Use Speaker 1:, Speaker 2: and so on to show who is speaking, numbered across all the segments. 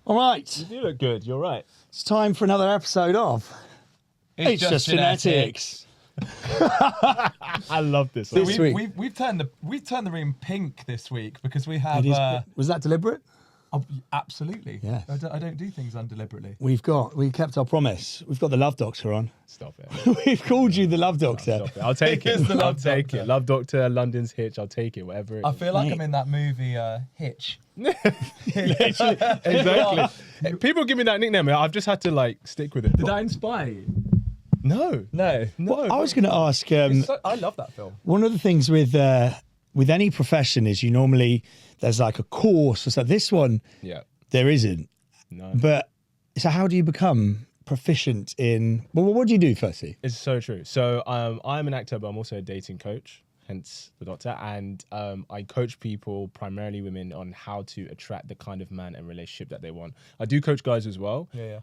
Speaker 1: All right.
Speaker 2: You do look good. You're right.
Speaker 1: It's time for another episode of It's Just Genetics.
Speaker 2: I love this.
Speaker 1: So
Speaker 3: We've turned the room pink this week because we have.
Speaker 1: Was that deliberate?
Speaker 3: Oh, absolutely.
Speaker 1: Yes.
Speaker 3: I don't do things undeliberately.
Speaker 1: We kept our promise. We've got the Love Doctor on.
Speaker 2: Stop it.
Speaker 1: We've called you the Love Doctor.
Speaker 2: Stop it. I'll take it.
Speaker 3: It is the
Speaker 2: I'll
Speaker 3: Love
Speaker 2: take
Speaker 3: Doctor.
Speaker 2: it. Love Doctor, London's Hitch. I'll take it. Whatever it
Speaker 3: I
Speaker 2: is.
Speaker 3: feel like
Speaker 1: Mate.
Speaker 3: I'm in that movie Hitch.
Speaker 2: Exactly. People give me that nickname. I've just had to like stick with it.
Speaker 3: Did that inspire you?
Speaker 2: No.
Speaker 3: No.
Speaker 1: I was going to ask.
Speaker 3: I love that film.
Speaker 1: One of the things with any profession is you normally there's like a course or something. This one,
Speaker 2: Yeah.
Speaker 1: there isn't.
Speaker 2: No.
Speaker 1: But so how do you become proficient in? Well, what do you do firstly?
Speaker 2: It's so true. So I'm an actor, but I'm also a dating coach, hence the Doctor. And I coach people, primarily women, on how to attract the kind of man and relationship that they want. I do coach guys as well.
Speaker 3: Yeah.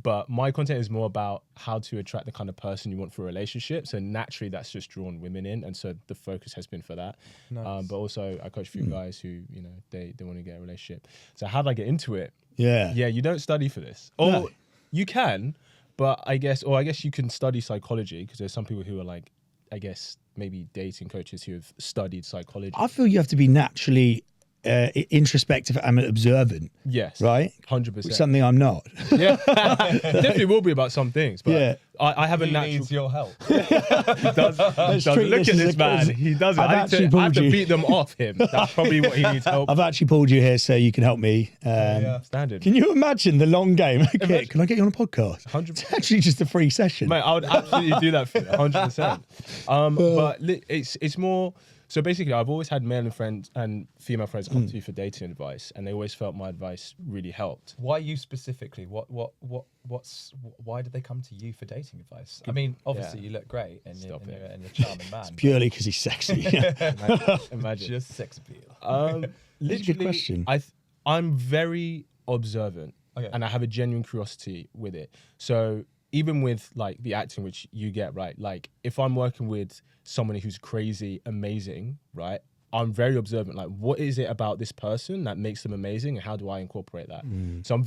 Speaker 2: But my content is more about how to attract the kind of person you want for a relationship. So naturally, that's just drawn women in, and so the focus has been for that.
Speaker 3: Nice.
Speaker 2: But also, I coach a few guys who, they want to get a relationship. So how do I get into it?
Speaker 1: Yeah.
Speaker 2: Yeah, you don't study for this, or
Speaker 1: No.
Speaker 2: you can, but I guess you can study psychology because there's some people who are like, I guess maybe dating coaches who have studied psychology.
Speaker 1: I feel you have to be naturally introspective and observant,
Speaker 2: Yes,
Speaker 1: right?
Speaker 2: 100%.
Speaker 1: Something I'm not.
Speaker 2: Yeah, definitely will be about some things, but
Speaker 1: Yeah.
Speaker 2: I have a
Speaker 3: He
Speaker 2: natural.
Speaker 3: needs your help.
Speaker 2: He does.
Speaker 1: treat
Speaker 2: Look
Speaker 1: this
Speaker 2: at
Speaker 1: as
Speaker 2: this
Speaker 1: a
Speaker 2: man.
Speaker 1: quiz.
Speaker 2: He does it.
Speaker 1: I've
Speaker 2: I
Speaker 1: actually
Speaker 2: have
Speaker 1: pulled
Speaker 2: to
Speaker 1: you.
Speaker 2: beat them off him. That's probably what he needs help.
Speaker 1: I've actually pulled you here so you can help me.
Speaker 3: Yeah.
Speaker 2: Standard.
Speaker 1: Can you imagine the long game? Kit, can I get you on a podcast?
Speaker 2: 100%.
Speaker 1: It's actually just a free session.
Speaker 2: Mate, I would absolutely do that for you, 100%. But it's more. So basically, I've always had male and friends and female friends come to me for dating advice, and they always felt my advice really helped.
Speaker 3: Why you specifically? Why did they come to you for dating advice? I mean, obviously you look great and you're a charming man.
Speaker 1: Purely because he's sexy.
Speaker 2: Imagine.
Speaker 3: Just sex appeal.
Speaker 1: That's a
Speaker 2: Literally,
Speaker 1: good question.
Speaker 2: I'm very observant,
Speaker 3: Okay.
Speaker 2: and I have a genuine curiosity with it. So even with like the acting, which you get right, like if I'm working with someone who's crazy, amazing, right? I'm very observant. Like, what is it about this person that makes them amazing, and how do I incorporate that? So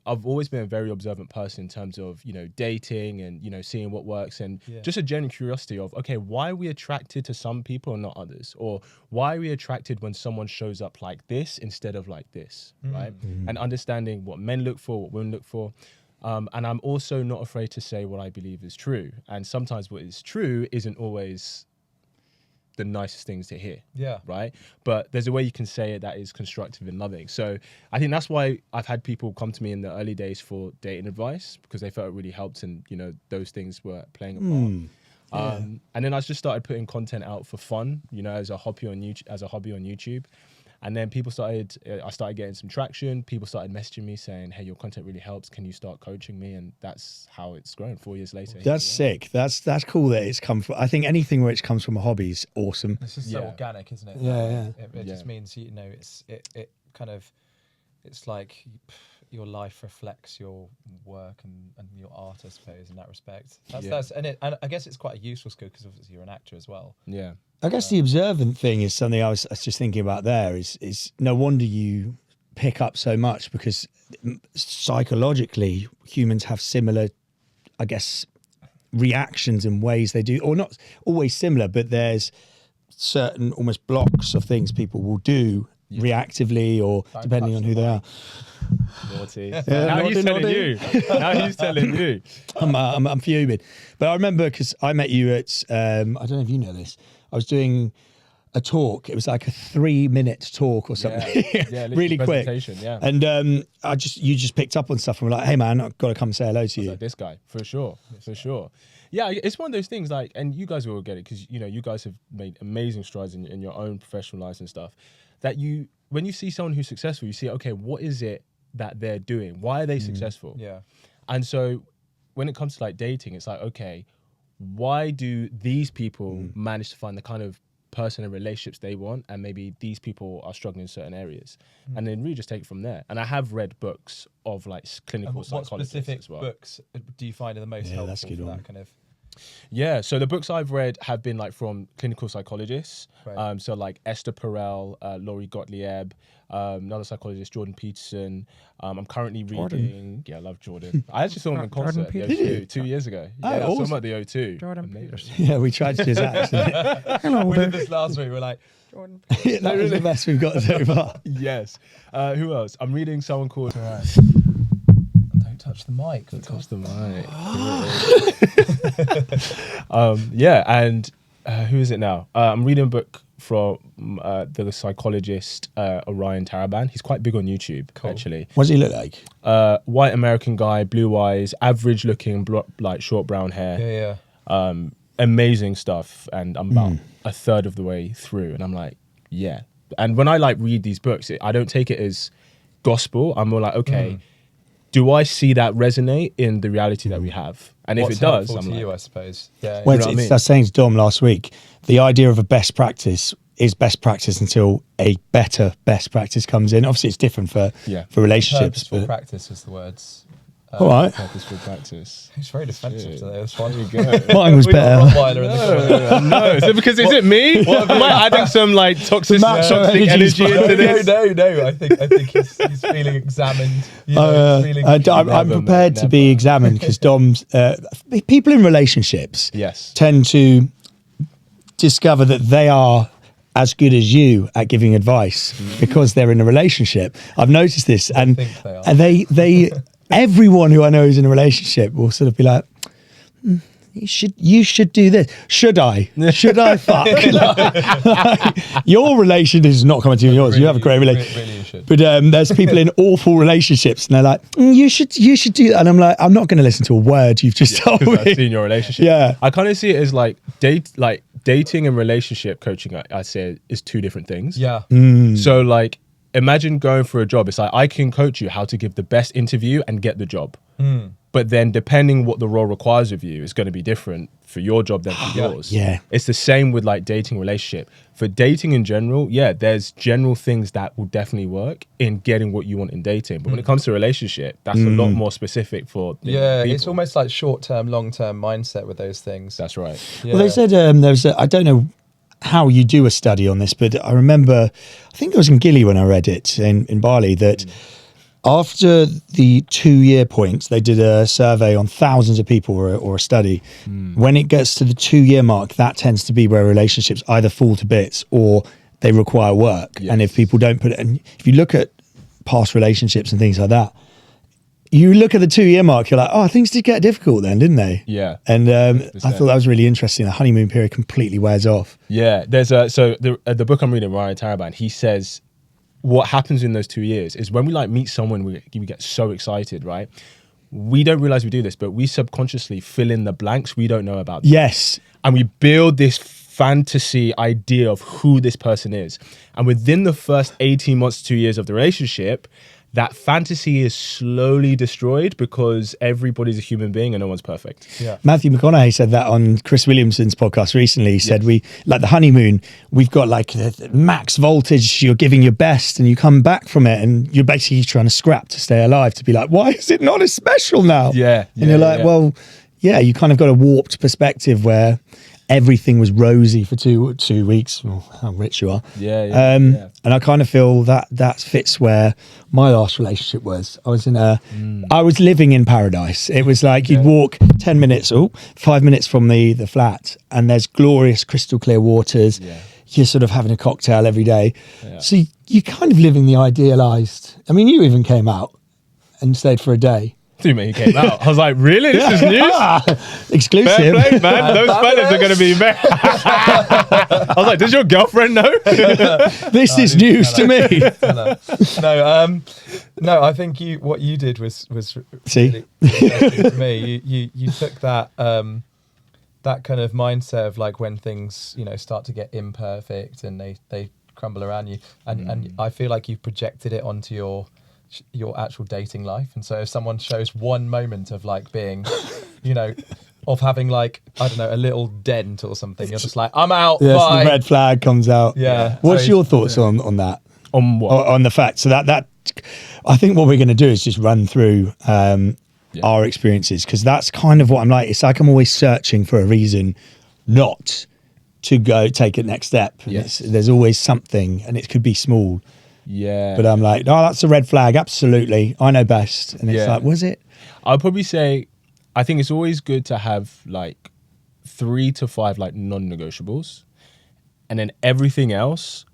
Speaker 2: I've always been a very observant person in terms of dating and seeing what works, and just a genuine curiosity of, okay, why are we attracted to some people and not others, or why are we attracted when someone shows up like this instead of like this, right? And understanding what men look for, what women look for. And I'm also not afraid to say what I believe is true. And sometimes what is true isn't always the nicest things to hear.
Speaker 3: Yeah.
Speaker 2: Right? But there's a way you can say it that is constructive and loving. So I think that's why I've had people come to me in the early days for dating advice, because they felt it really helped, and those things were playing a part. And then I just started putting content out for fun, as a hobby on YouTube. And then I started getting some traction. People started messaging me saying, hey, your content really helps. Can you start coaching me? And that's how it's grown 4 years later.
Speaker 1: That's sick. That's cool that it's come from. I think anything where it comes from a hobby is awesome.
Speaker 3: It's just so organic, isn't it?
Speaker 1: Yeah.
Speaker 3: It just means it's like your life reflects your work and your art, I suppose, in that respect. And I guess it's quite a useful skill because obviously you're an actor as well.
Speaker 2: Yeah.
Speaker 1: I guess the observant thing is something I was just thinking about there is no wonder you pick up so much, because psychologically humans have similar, I guess, reactions and ways they do, or not always similar, but there's certain almost blocks of things people will do reactively or depending on who they are.
Speaker 2: Naughty. Now he's telling you. Now he's telling you.
Speaker 1: I'm fuming. But I remember because I met you at, I don't know if you know this, I was doing a talk. It was like a 3-minute talk or something.
Speaker 2: Yeah,
Speaker 1: really quick.
Speaker 2: Yeah.
Speaker 1: And you just picked up on stuff and were like, hey man, I've got to come say hello to you.
Speaker 2: Like, this guy, for sure. Yeah, it's one of those things, like, and you guys will get it because you guys have made amazing strides in your own professional lives and stuff, that when you see someone who's successful, you see, okay, what is it that they're doing? Why are they successful?
Speaker 3: Yeah.
Speaker 2: And so when it comes to like dating, it's like, okay, why do these people manage to find the kind of person and relationships they want, and maybe these people are struggling in certain areas, and then really just take it from there. And I have read books of like clinical psychologists
Speaker 3: What specific
Speaker 2: as well.
Speaker 3: books do you find are the most helpful
Speaker 1: that's a good
Speaker 3: for
Speaker 1: one.
Speaker 3: that kind of?
Speaker 2: Yeah, so the books I've read have been like from clinical psychologists.
Speaker 3: Right.
Speaker 2: So like Esther Perel, Laurie Gottlieb, another psychologist, Jordan Peterson. I'm currently reading. Yeah, I love Jordan. I actually saw him in concert at the O2 2 years ago.
Speaker 1: Oh,
Speaker 2: Yeah, I saw him
Speaker 1: awesome.
Speaker 2: at the O2.
Speaker 3: Jordan
Speaker 2: Amazing.
Speaker 3: Peterson.
Speaker 1: Yeah, we tried to do his accent. Hello,
Speaker 3: We did this last week. We're like, Jordan Peterson.
Speaker 1: that was the best we've got so far.
Speaker 2: Yes. Who else? I'm reading someone called.
Speaker 3: Don't touch the mic.
Speaker 2: Don't touch the mic. Yeah, and who is it now? I'm reading a book from the psychologist Orion Taraban. He's quite big on YouTube, actually.
Speaker 1: What does he look like?
Speaker 2: White American guy, blue eyes, average looking, like short brown hair.
Speaker 3: Yeah.
Speaker 2: Amazing stuff. And I'm about a third of the way through, and I'm like, yeah. And when I like read these books, I don't take it as gospel. I'm more like, okay, do I see that resonate in the reality that we have? And
Speaker 3: What's
Speaker 2: if it does,
Speaker 3: helpful
Speaker 2: I'm
Speaker 3: to
Speaker 2: like,
Speaker 3: you, I suppose. Yeah.
Speaker 1: Well,
Speaker 2: know what I mean?
Speaker 1: I was saying to Dom last week, the idea of a best practice is best practice until a better best practice comes in. Obviously, it's different for relationships.
Speaker 3: Purposeful
Speaker 1: But,
Speaker 3: practice was the words.
Speaker 1: all right.
Speaker 2: purposeful practice.
Speaker 3: It's very defensive
Speaker 2: Shit.
Speaker 3: today. That's fine.
Speaker 2: There you go.
Speaker 1: Mine was
Speaker 3: We got
Speaker 1: better.
Speaker 3: Rottweiler in the corner.
Speaker 2: No, is it because is it me? Am I adding some like toxic
Speaker 1: energy
Speaker 2: energy into this?
Speaker 3: No. I think he's feeling examined. You know, he's feeling
Speaker 1: I'm
Speaker 2: Never,
Speaker 1: prepared
Speaker 2: mate,
Speaker 1: to be examined because Dom's people in relationships
Speaker 2: Yes.
Speaker 1: tend to discover that they are as good as you at giving advice because they're in a relationship. I've noticed this, and
Speaker 3: think they are.
Speaker 1: and they everyone who I know is in a relationship will sort of be like, you should do this. Should I? Should I fuck? like, your relation is not coming to you and yours. You have a great relationship.
Speaker 3: Really, you should.
Speaker 1: But there's people in awful relationships, and they're like, you should do that. And I'm like, I'm not going to listen to a word you've just told
Speaker 2: Because I've
Speaker 1: me.
Speaker 2: seen your relationship.
Speaker 1: Yeah.
Speaker 2: I kind of see it as like dating and relationship coaching. I say is two different things.
Speaker 3: Yeah.
Speaker 2: So like, imagine going for a job. It's like I can coach you how to give the best interview and get the job. But then depending what the role requires of you is going to be different for your job than for yours.
Speaker 1: Yeah.
Speaker 2: It's the same with like dating relationship. For dating in general, yeah, there's general things that will definitely work in getting what you want in dating. But when it comes to relationship, that's a lot more specific for
Speaker 3: Yeah,
Speaker 2: people.
Speaker 3: it's almost like short-term, long-term mindset with those things.
Speaker 2: That's right.
Speaker 1: Well, they said there's I don't know how you do a study on this, but I remember, I think it was in Gilly when I read it in Bali, that after the 2-year point, they did a survey on thousands of people or a study. When it gets to the 2-year mark, that tends to be where relationships either fall to bits or they require work.
Speaker 2: Yes.
Speaker 1: And if people don't put it, and if you look at past relationships and things like that, you look at the 2-year mark, you're like, oh, things did get difficult then, didn't they?
Speaker 2: Yeah.
Speaker 1: And I thought that was really interesting. The honeymoon period completely wears off.
Speaker 2: Yeah, there's the book I'm reading, Ryan Taraban, he says what happens in those 2 years is when we like meet someone, we get so excited, right? We don't realize we do this, but we subconsciously fill in the blanks we don't know about them.
Speaker 1: Yes.
Speaker 2: And we build this fantasy idea of who this person is. And within the first 18 months to 2 years of the relationship, that fantasy is slowly destroyed because everybody's a human being and no one's perfect.
Speaker 3: Yeah.
Speaker 1: Matthew McConaughey said that on Chris Williamson's podcast recently. He said, we like the honeymoon, we've got like the max voltage, you're giving your best and you come back from it and you're basically trying to scrap to stay alive, to be like, why is it not as special now?
Speaker 2: Yeah,
Speaker 1: And you're like, well, yeah, you kind of got a warped perspective where everything was rosy for two weeks. Well, how rich you are.
Speaker 2: Yeah.
Speaker 1: And I kind of feel that fits where my last relationship was. I was I was living in paradise. It was like you'd walk 5 minutes from the flat and there's glorious crystal clear waters.
Speaker 2: Yeah.
Speaker 1: You're sort of having a cocktail every day. Yeah. So you're kind of living the idealized. I mean, you even came out and stayed for a day.
Speaker 2: You mean he came out? I was like, really? This is news?
Speaker 1: Exclusive.
Speaker 2: Fair play, man. Those fellas are going to be married. I was like, does your girlfriend know?
Speaker 1: This is news to me.
Speaker 3: No, I think what you did was
Speaker 1: See?
Speaker 3: really interesting to me. You took that that kind of mindset of like when things start to get imperfect and they crumble around you, and I feel like you've projected it onto your actual dating life. And so if someone shows one moment of like being of having like, I don't know, a little dent or something, you're just like, I'm out.
Speaker 1: Yes,
Speaker 3: bye.
Speaker 1: the red flag comes out.
Speaker 3: Yeah.
Speaker 1: What's
Speaker 3: So-
Speaker 1: your thoughts on that?
Speaker 2: On what?
Speaker 1: On the fact, so that I think what we're going to do is just run through our experiences, because that's kind of what I'm like. It's like I'm always searching for a reason not to go take a next step.
Speaker 2: Yes.
Speaker 1: There's always something, and it could be small.
Speaker 2: Yeah.
Speaker 1: But I'm like, no, that's a red flag. Absolutely. I know best. And it's
Speaker 2: Yeah.
Speaker 1: like, was it?
Speaker 2: I'll probably say, I think it's always good to have like 3 to 5 like non-negotiables, and then everything else,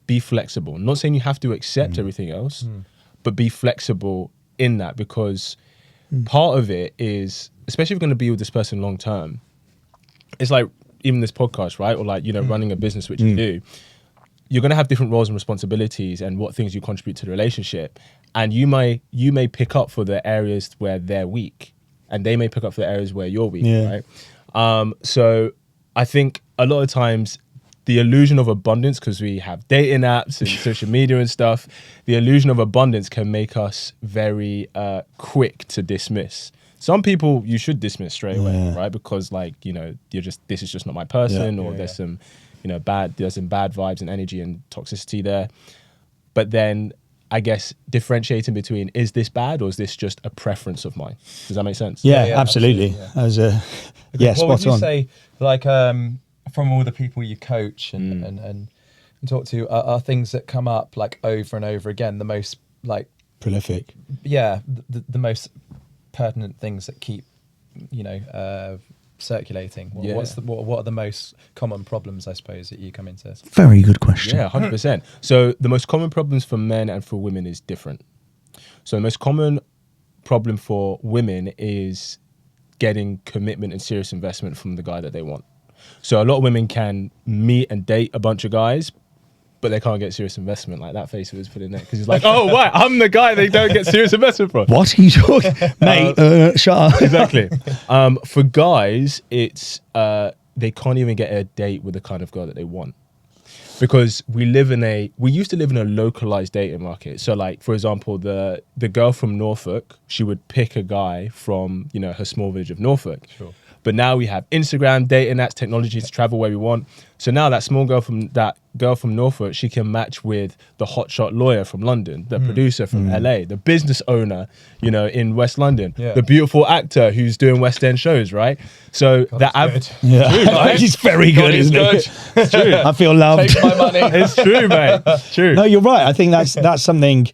Speaker 2: be flexible. I'm not saying you have to accept everything else, but be flexible in that, because part of it is, especially if you're going to be with this person long term, it's like even this podcast, right? Or like, you know, running a business, which you do. You're going to have different roles and responsibilities and what things you contribute to the relationship. And you may pick up for the areas where they're weak, and they may pick up for the areas where you're weak, right? So I think a lot of times the illusion of abundance, because we have dating apps and social media and stuff, the illusion of abundance can make us very quick to dismiss. Some people you should dismiss straight away, right? Because like, you know, this is just not my person, or there's some, you know, there's some bad vibes and energy and toxicity there. But then I guess differentiating between, is this bad or is this just a preference of mine? Does that make sense?
Speaker 1: Yeah, absolutely. As a
Speaker 3: What
Speaker 1: spot
Speaker 3: would you
Speaker 1: on.
Speaker 3: say, like, from all the people you coach and talk to, are things that come up like over and over again the most like
Speaker 1: Prolific.
Speaker 3: the most pertinent things that keep, you know, circulating? What are the most common problems, I suppose, that you come into?
Speaker 1: Very good question.
Speaker 2: Yeah, 100%. So the most common problems for men and for women is different. So the most common problem for women is getting commitment and serious investment from the guy that they want. So a lot of women can meet and date a bunch of guys, but they can't get serious investment. Like that face he was putting there, because he's like, oh, what? I'm the guy they don't get serious investment from.
Speaker 1: What are you talking? Mate, shut up.
Speaker 2: Exactly. For guys, it's they can't even get a date with the kind of girl that they want, because we used to live in a localized dating market. So like, for example, the girl from Norfolk, she would pick a guy from, you know, her small village of Norfolk.
Speaker 3: Sure.
Speaker 2: But now we have Instagram, dating apps, technology to travel where we want. So now that girl from Norfolk, she can match with the hotshot lawyer from London, the producer from LA, the business owner, you know, in West London, the beautiful actor who's doing West End shows, right? So
Speaker 3: Good.
Speaker 1: Yeah,
Speaker 2: True, right?
Speaker 1: he's very good, isn't
Speaker 2: good.
Speaker 1: he?
Speaker 2: It's true.
Speaker 1: I feel loved.
Speaker 3: Take my money.
Speaker 2: It's true, mate. It's true.
Speaker 1: No, you're right. I think that's something.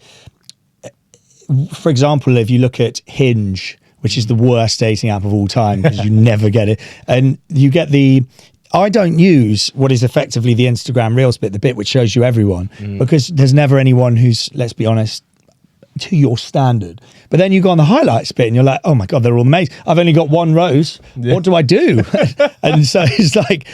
Speaker 1: For example, if you look at Hinge, which is the worst dating app of all time, because you never get it, and you get I don't use what is effectively the Instagram Reels bit, the bit which shows you everyone, because there's never anyone who's, let's be honest, to your standard. But then you go on the highlights bit and you're like, oh my God, they're all amazing. I've only got one rose.
Speaker 2: Yeah.
Speaker 1: What do I do? And so it's like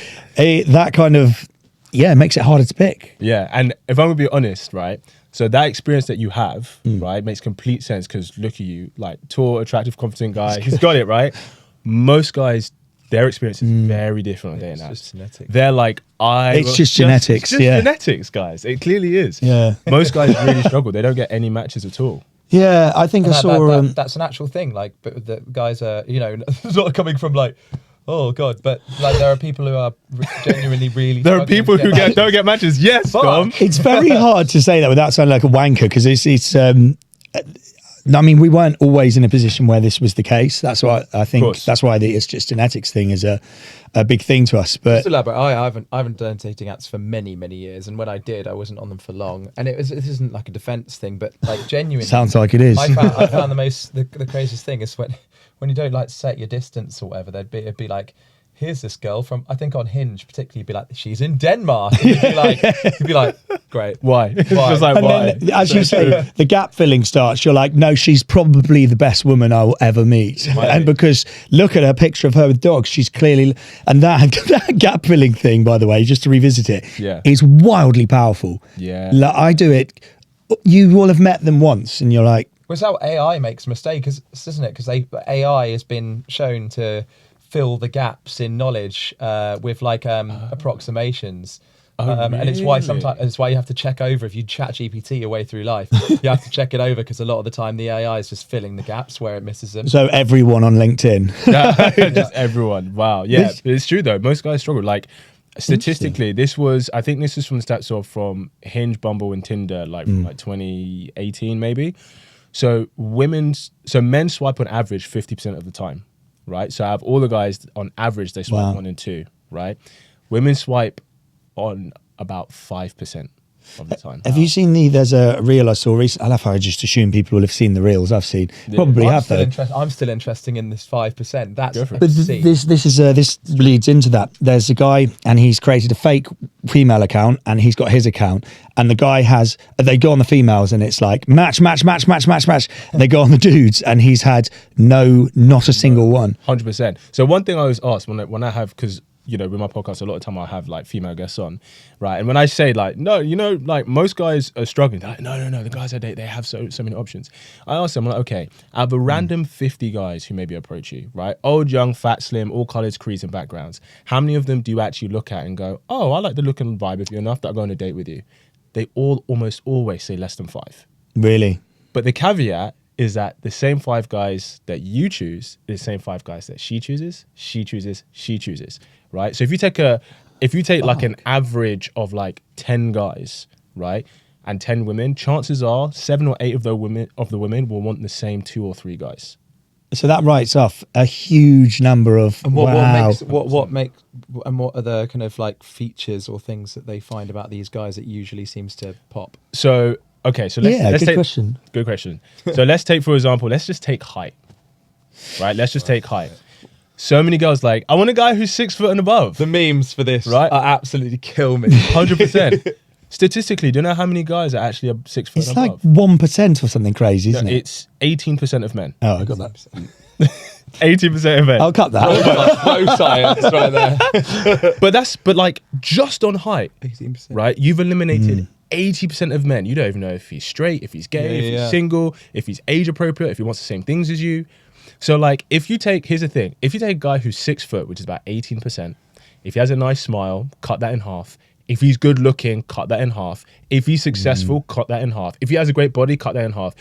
Speaker 1: that kind of, makes it harder to pick.
Speaker 2: Yeah, and if I'm gonna be honest, right? So that experience that you have, right, makes complete sense, because look at you, like tall, attractive, confident guy. He's got it, right? Most guys, their experience is very different on dating apps.
Speaker 3: just genetic.
Speaker 2: They're like,
Speaker 1: It's just genetics,
Speaker 2: It's just genetics, guys. It clearly is.
Speaker 1: Yeah.
Speaker 2: Most guys really struggle. They don't get any matches at all.
Speaker 1: Yeah, I think I saw.
Speaker 3: That's an actual thing. Like, but the guys are, you know, not coming from like, oh God, but like there are people who are genuinely really.
Speaker 2: There are people who don't get matches. Yes, Dom.
Speaker 1: It's very hard to say that without sounding like a wanker, because it's. I mean, we weren't always in a position where this was the case. That's why I think that's why the it's just genetics thing is a big thing to us. But
Speaker 3: just to elaborate, I haven't done dating apps for many years, and when I did, I wasn't on them for long. And this isn't like a defense thing, but like genuinely,
Speaker 1: sounds like it is.
Speaker 3: I found the craziest thing is when you don't like set your distance or whatever. It'd be like, here's this girl from, I think on Hinge particularly, be like, she's in Denmark. And you'd be like, great.
Speaker 2: Why? It's just like,
Speaker 1: And
Speaker 2: why?
Speaker 1: then, as you say, the gap filling starts. You're like, no, she's probably the best woman I will ever meet. And because look at her picture of her with dogs, she's clearly, and that gap filling thing, by the way, just to revisit it, is wildly powerful.
Speaker 2: Yeah.
Speaker 1: Like, I do it. You will have met them once, and you're like,
Speaker 3: well, it's how AI makes mistakes, isn't it? Because AI has been shown to fill the gaps in knowledge with like approximations. And it's why you have to check over, if you chat GPT your way through life, you have to check it over, because a lot of the time the AI is just filling the gaps where it misses them.
Speaker 1: so everyone on LinkedIn.
Speaker 2: Just everyone. Wow. Yeah, it's true though. Most guys struggle. Like statistically, I think this is from the stats from Hinge, Bumble, and Tinder, like 2018 maybe. So men swipe on average 50% of the time, right? So out of all the guys, on average, they swipe
Speaker 1: Wow.
Speaker 2: 1 and 2, right? Women swipe on about 5% of the time.
Speaker 1: Have you seen there's a reel I saw recently? I love how I just assume people will have seen the reels I've seen. Probably have though.
Speaker 3: I'm still interested in this 5%. That's
Speaker 2: Go for it.
Speaker 1: But this leads into that. There's a guy and he's created a fake female account and he's got his account and the guy they go on the females and it's like match. And they go on the dudes and he's had not a single one.
Speaker 2: 100%. So one thing I always ask when I have, because you know, with my podcast, a lot of time I have like female guests on, right? And when I say like, no, you know, like most guys are struggling. They're like, no, the guys I date, they have so many options. I ask them, I'm like, okay, out of a random 50 guys who maybe approach you, right? Old, young, fat, slim, all colours, creeds and backgrounds. How many of them do you actually look at and go, oh, I like the look and vibe of you enough that I'll go on a date with you? They all almost always say less than 5.
Speaker 1: Really?
Speaker 2: But the caveat is that the same 5 guys that you choose is the same 5 guys that she chooses, right? So if you take like an average of like 10 guys, right, and 10 women, chances are 7 or 8 of the women will want the same 2 or 3 guys.
Speaker 1: So that writes off a huge number of
Speaker 3: what are the kind of like features or things that they find about these guys that usually seems to pop?
Speaker 2: So okay, so let's
Speaker 1: good
Speaker 2: take
Speaker 1: question.
Speaker 2: Good question. So let's take, for example, let's just take height. Right? Let's just take height. So many girls like, I want a guy who's 6 foot and above.
Speaker 3: The memes for this
Speaker 2: Right?
Speaker 3: are absolutely kill me.
Speaker 2: 100%. Statistically, do you know how many guys are actually 6 foot
Speaker 1: It's
Speaker 2: and
Speaker 1: like
Speaker 2: above?
Speaker 1: 1% or something crazy, isn't it?
Speaker 2: It's 18% of men.
Speaker 1: Oh, I got that.
Speaker 2: 18% of men.
Speaker 1: I'll cut that.
Speaker 3: Pro science right there.
Speaker 2: But like just on height,
Speaker 3: 18%.
Speaker 2: right? You've eliminated 80% of men. You don't even know if he's straight, if he's gay, if he's single, if he's age appropriate, if he wants the same things as you. So like here's the thing. If you take a guy who's 6 foot, which is about 18%, if he has a nice smile, cut that in half. If he's good looking, cut that in half. If he's successful, cut that in half. If he has a great body, cut that in half.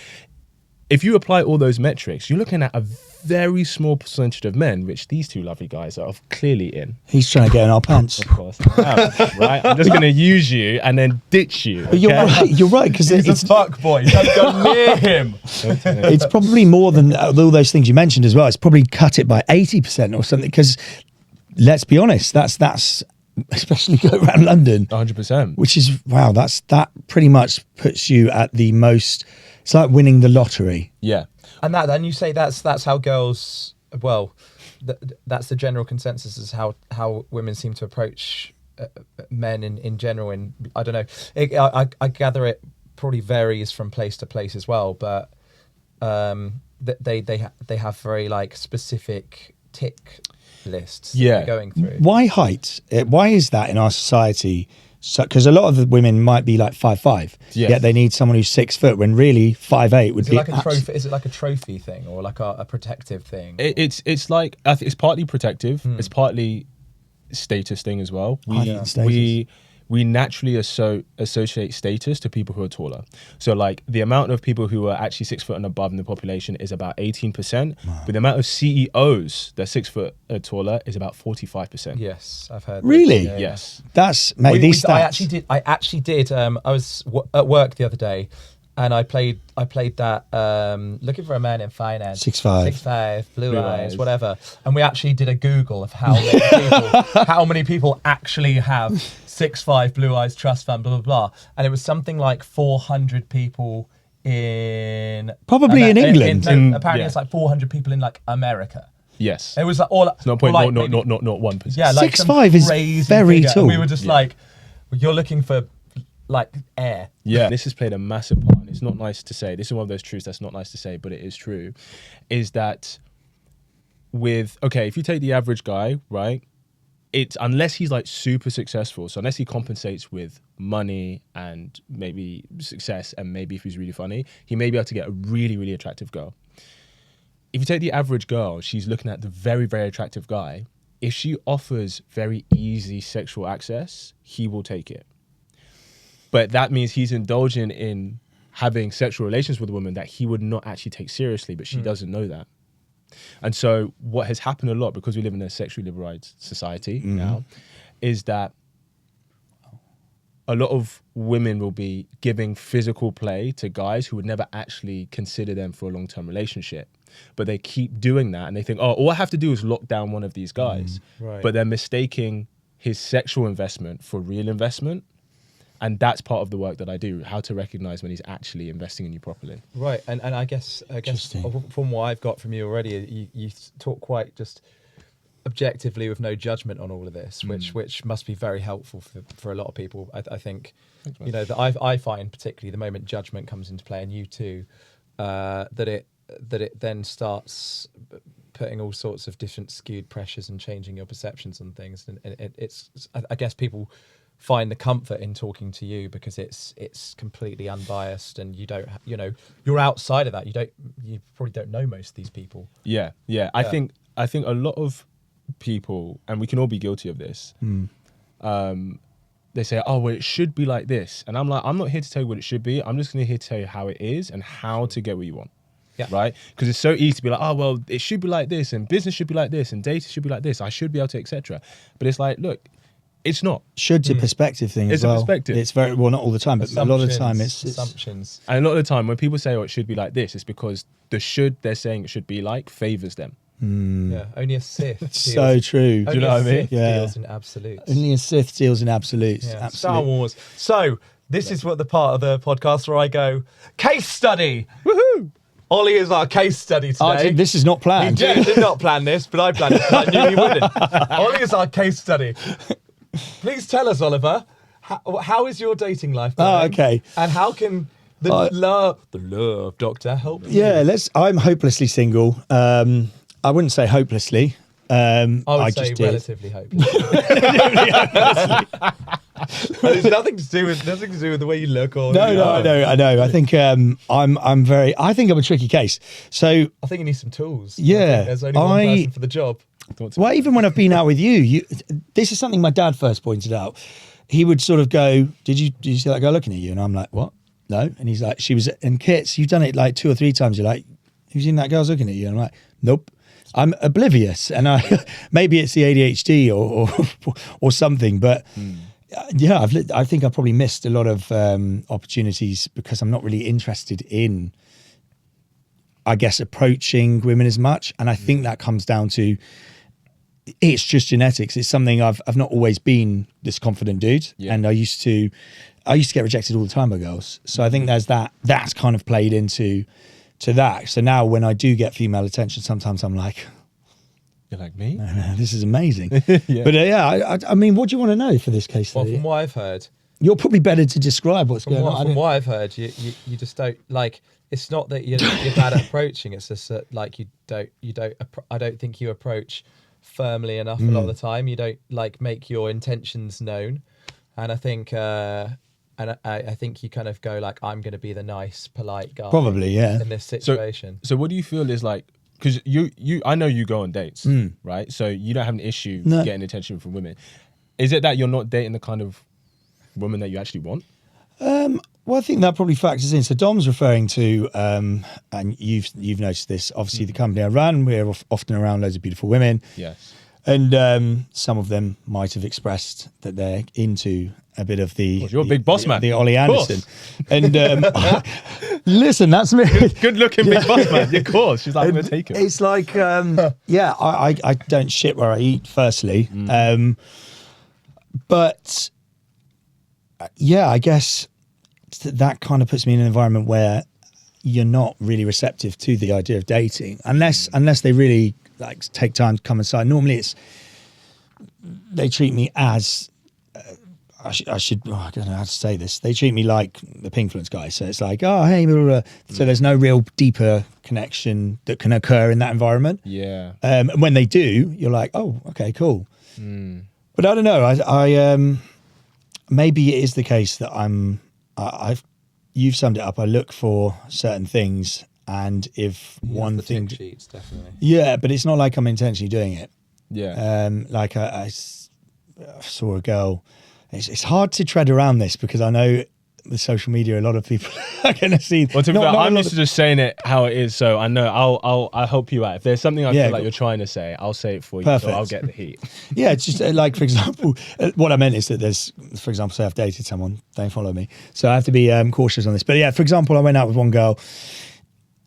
Speaker 2: If you apply all those metrics, you're looking at a very small percentage of men, which these two lovely guys are clearly in.
Speaker 1: He's trying to get in our pants.
Speaker 2: Of course. Right? I'm just going to use you and then ditch you.
Speaker 1: But you're right, because
Speaker 3: He's
Speaker 1: it's
Speaker 3: a fuck boy. You don't go near him.
Speaker 1: it's probably more than all those things you mentioned as well. It's probably cut it by 80% or something, because let's be honest, that's especially go around London,
Speaker 2: 100%.
Speaker 1: which is, wow, that pretty much puts you at the most, it's like winning the lottery.
Speaker 2: Yeah.
Speaker 3: And then you say that's how girls, well, that's the general consensus is how women seem to approach men in general. And I don't know, I gather it probably varies from place to place as well, but they have very like specific tick lists that they're going through.
Speaker 1: Why height? Why is that in our society? Because a lot of the women might be like 5'5", yet they need someone who's 6 foot, when really 5'8" would be
Speaker 3: like a trophy. Is it like a trophy thing or like a protective thing?
Speaker 2: It's like, I think it's partly protective. It's partly status thing as well. We naturally associate status to people who are taller. So like the amount of people who are actually 6 foot and above in the population is about 18%, but the amount of CEOs that 6 foot or taller is about 45%.
Speaker 3: Yes, I've heard.
Speaker 1: Really?
Speaker 3: Yeah,
Speaker 2: Yes.
Speaker 1: That's mate. These stats.
Speaker 3: I actually did. I was at work the other day, and I played that looking for a man in finance.
Speaker 1: 6'5",
Speaker 3: blue eyes, whatever. And we actually did a Google of how many people actually have 6'5", blue eyes, trust fund, blah blah blah. And it was something like 400 people in
Speaker 1: Probably in England.
Speaker 3: Apparently, it's like 400 people in like America.
Speaker 2: Yes.
Speaker 3: It was like all.
Speaker 2: It's not point. Not 1%.
Speaker 3: Yeah, like
Speaker 1: 6'5" is very
Speaker 3: figure.
Speaker 1: tall.
Speaker 3: And we were just like, you're looking for like air.
Speaker 2: Yeah, this has played a massive part. And it's not nice to say. This is one of those truths that's not nice to say, but it is true. Is that if you take the average guy, right? It's unless he's like super successful, so unless he compensates with money and maybe success, and maybe if he's really funny, he may be able to get a really, really attractive girl. If you take the average girl, she's looking at the very, very attractive guy. If she offers very easy sexual access, he will take it. But that means he's indulging in having sexual relations with a woman that he would not actually take seriously, but she doesn't know that. And so what has happened a lot, because we live in a sexually liberalized society now, is that a lot of women will be giving physical play to guys who would never actually consider them for a long-term relationship. But they keep doing that and they think, oh, all I have to do is lock down one of these guys.
Speaker 3: Right.
Speaker 2: But they're mistaking his sexual investment for real investment. And that's part of the work that I do, how to recognize when he's actually investing in you properly.
Speaker 3: Right. And I guess from what I've got from you already, you talk quite just objectively with no judgment on all of this, which must be very helpful for a lot of people. I think, you know, that I find particularly the moment judgment comes into play, and you too, that it then starts putting all sorts of different skewed pressures and changing your perceptions on things. And it's I guess people find the comfort in talking to you because it's completely unbiased, and you don't, you know, you're outside of that. You probably don't know most of these people.
Speaker 2: Yeah. I think a lot of people, and we can all be guilty of this. They say, oh, well, it should be like this. And I'm like, I'm not here to tell you what it should be. I'm just going to here to tell you how it is and how to get what you want.
Speaker 3: Yeah.
Speaker 2: Right? Because it's so easy to be like, oh, well, it should be like this, and business should be like this, and data should be like this. I should be able to, etc. But it's like, look, it's not.
Speaker 1: Should's a perspective thing as well.
Speaker 2: It's a perspective.
Speaker 1: It's very, well, not all the time, but a lot of the time it's
Speaker 3: assumptions.
Speaker 2: And a lot of the time when people say, oh, it should be like this, it's because the should they're saying it should be like favors them.
Speaker 3: Yeah, only a Sith.
Speaker 1: So true.
Speaker 2: Do you know what I mean?
Speaker 1: Yeah.
Speaker 3: Deals in absolutes.
Speaker 1: Only a Sith deals in absolutes.
Speaker 3: Yeah.
Speaker 1: Absolute.
Speaker 3: Star Wars. So this is what the part of the podcast where I go, case study. Woohoo! Ollie is our case study today.
Speaker 1: This is not planned.
Speaker 3: He did not plan this, but I planned it. I knew he wouldn't. Ollie is our case study. Please tell us, Oliver, how is your dating life going?
Speaker 1: Oh, okay.
Speaker 3: And how can the Love Doctor help you?
Speaker 1: Yeah, I'm hopelessly single. I wouldn't say hopelessly.
Speaker 3: I would say
Speaker 1: just did.
Speaker 3: relatively hopeless. It's nothing to do with the way you look or
Speaker 1: No, I know. I think I'm a tricky case. So
Speaker 3: I think you need some tools.
Speaker 1: Yeah,
Speaker 3: I think there's only one person for the job.
Speaker 1: well, even when I've been out with you, this is something my dad first pointed out. He would sort of go, Did you see that girl looking at you? And I'm like, what? No. And he's like, she was in Kit's. You've done it like 2 or 3 times. You're like, have you seen that girl's looking at you? And I'm like, nope. I'm oblivious, and maybe it's the ADHD or something, but yeah, I think I've probably missed a lot of opportunities because I'm not really interested in, I guess, approaching women as much, and I think that comes down to it's just genetics. It's something I've not always been this confident dude, and I used to get rejected all the time by girls, so I think there's that's kind of played into that. So now when I do get female attention, sometimes I'm like,
Speaker 2: you're like me?
Speaker 1: This is amazing.
Speaker 2: Yeah.
Speaker 1: But I mean, what do you want to know for this case
Speaker 3: Well,
Speaker 1: study?
Speaker 3: from what I've heard,
Speaker 1: You're probably better to describe what's going on.
Speaker 3: From what I've heard, you just don't like. It's not that you're bad at approaching. It's just that like I don't think you approach firmly enough a lot of the time. You don't like make your intentions known, and I think. And I think you kind of go like, I'm going to be the nice, polite guy.
Speaker 1: Probably, yeah.
Speaker 3: In this situation.
Speaker 2: So what do you feel is like, because I know you go on dates, right? So you don't have an issue getting attention from women. Is it that you're not dating the kind of woman that you actually want?
Speaker 1: Well, I think that probably factors in. So Dom's referring to, and you've noticed this, obviously the company I run, we're often around loads of beautiful women.
Speaker 2: Yes.
Speaker 1: And some of them might have expressed that they're into a bit of the...
Speaker 2: You're a big boss man.
Speaker 1: The Ollie Anderson. And listen, that's me.
Speaker 2: Good looking big boss man. Of course. She's like, I'm going to take it.
Speaker 1: It's like, I don't shit where I eat, firstly. But yeah, I guess that kind of puts me in an environment where you're not really receptive to the idea of dating unless they really like take time to come inside. Normally they treat me as I don't know how to say this. They treat me like the Pinkfluence guy. So it's like, oh, hey, blah, blah, blah. So there's no real deeper connection that can occur in that environment.
Speaker 2: Yeah.
Speaker 1: And when they do, you're like, oh, okay, cool. But I don't know. I maybe it is the case that you've summed it up. I look for certain things, and if one thing,
Speaker 3: sheets, definitely.
Speaker 1: Yeah, but it's not like I'm intentionally doing it.
Speaker 2: Yeah.
Speaker 1: Like I saw a girl. It's hard to tread around this because I know with social media, a lot of people are going to see.
Speaker 2: Well, to be fair,
Speaker 1: not a
Speaker 2: I'm
Speaker 1: lot
Speaker 2: used to just saying it how it is, so I know I'll help you out. If there's something I
Speaker 1: Yeah,
Speaker 2: feel like you're trying to say, I'll say it for you.
Speaker 1: Perfect.
Speaker 2: So I'll get the heat.
Speaker 1: Yeah, it's just like, for example, what I meant is that there's, for example, say I've dated someone, don't follow me. So I have to be cautious on this. But yeah, for example, I went out with one girl,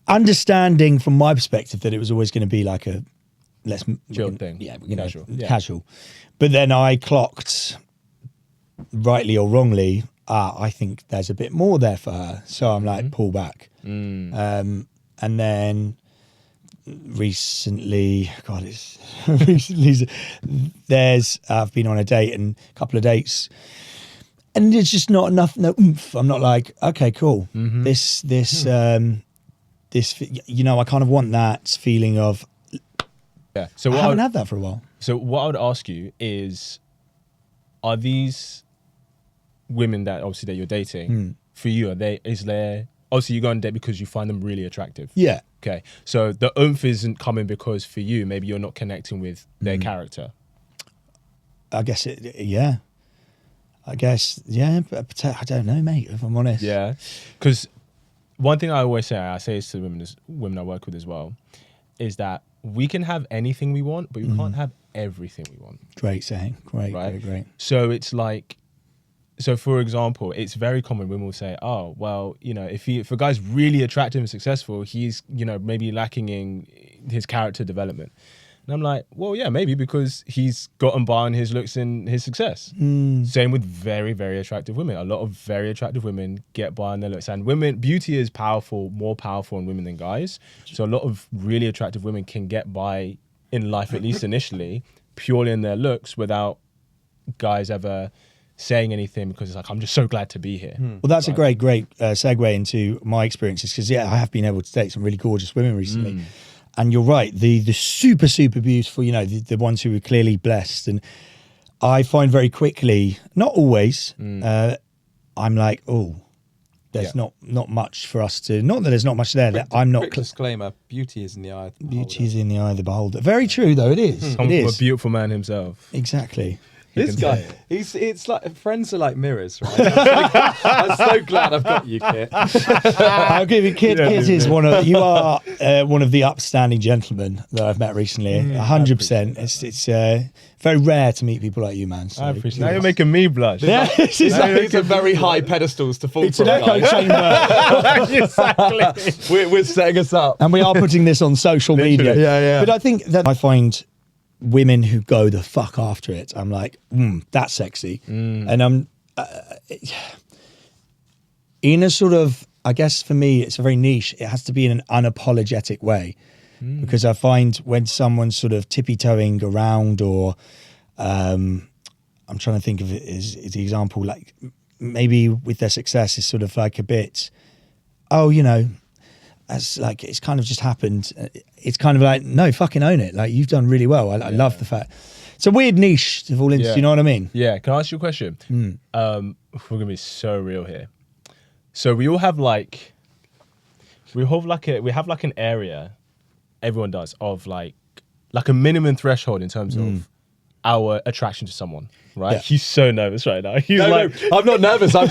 Speaker 1: understanding from my perspective that it was always going to be like a less
Speaker 2: Chilled thing.
Speaker 1: Yeah,
Speaker 2: Casual. Yeah.
Speaker 1: casual. But then I clocked, rightly or wrongly, I think there's a bit more there for her. So I'm like, pull back. And then recently, I've been on a date and a couple of dates, and it's just not enough. No oomph. I'm not like, okay, cool. This, I kind of want that feeling of.
Speaker 2: Yeah. So
Speaker 1: I
Speaker 2: what
Speaker 1: haven't had that for a while.
Speaker 2: So what I would ask you is, are these women that obviously that you're dating for you? Is there obviously you go on a date because you find them really attractive?
Speaker 1: Yeah.
Speaker 2: Okay. So the oomph isn't coming because for you maybe you're not connecting with their character.
Speaker 1: I guess yeah. But I don't know, mate, if I'm honest.
Speaker 2: Yeah. Because one thing I always say, I say this to women I work with as well, is that we can have anything we want, but we can't have everything we want.
Speaker 1: Great saying. Great.
Speaker 2: So it's like, so for example, it's very common women will say, oh, well, if a guy's really attractive and successful, he's, maybe lacking in his character development. And I'm like, well, yeah, maybe because he's gotten by on his looks and his success. Same with very, very attractive women. A lot of very attractive women get by on their looks. And beauty is more powerful in women than guys. So a lot of really attractive women can get by in life, at least initially, purely in their looks without guys ever saying anything, because it's like, I'm just so glad to be here.
Speaker 1: Well, that's a great segue into my experiences, because I have been able to date some really gorgeous women recently. And you're right, the super, super beautiful, the ones who were clearly blessed. And I find very quickly, not always, I'm like, oh, there's not much for us to, not that there's not much there, that I'm not.
Speaker 3: Quick disclaimer, beauty is in the eye of the beholder.
Speaker 1: Beauty is in the eye of the beholder. Very true, though, it is.
Speaker 2: Coming
Speaker 1: It
Speaker 2: from
Speaker 1: is.
Speaker 2: a beautiful man himself.
Speaker 1: Exactly.
Speaker 3: This guy, it's like friends are like mirrors, right? I'm so glad I've got you, Kit.
Speaker 1: I'll give you, Kit is you are one of the upstanding gentlemen that I've met recently. 100%. It's very rare to meet people like you, man. So
Speaker 2: I appreciate it. Now you're making me blush.
Speaker 1: Yeah,
Speaker 3: These are very high pedestals to fall
Speaker 1: it's
Speaker 3: from.
Speaker 1: an echo
Speaker 3: guys.
Speaker 1: chamber.
Speaker 2: Exactly.
Speaker 3: We're setting us up.
Speaker 1: And we are putting this on social media.
Speaker 3: Yeah.
Speaker 1: But I think that I find women who go the fuck after it, I'm like, that's sexy. And I'm in a sort of, I guess for me, it's a very niche. It has to be in an unapologetic way, because I find when someone's sort of tippy-toeing around, or I'm trying to think of it as the example, like maybe with their success is sort of like a bit, as like it's kind of just happened. It's kind of like, no, fucking own it. Like, you've done really well. I love the fact. It's a weird niche to fall into.
Speaker 2: Yeah.
Speaker 1: You know what I mean?
Speaker 2: Yeah. Can I ask you a question? We're gonna be so real here. So we all have like an area, everyone does, of like a minimum threshold in terms of our attraction to someone. Right?
Speaker 1: Yeah.
Speaker 2: He's so nervous right now. He's
Speaker 3: No, I'm not nervous. I'm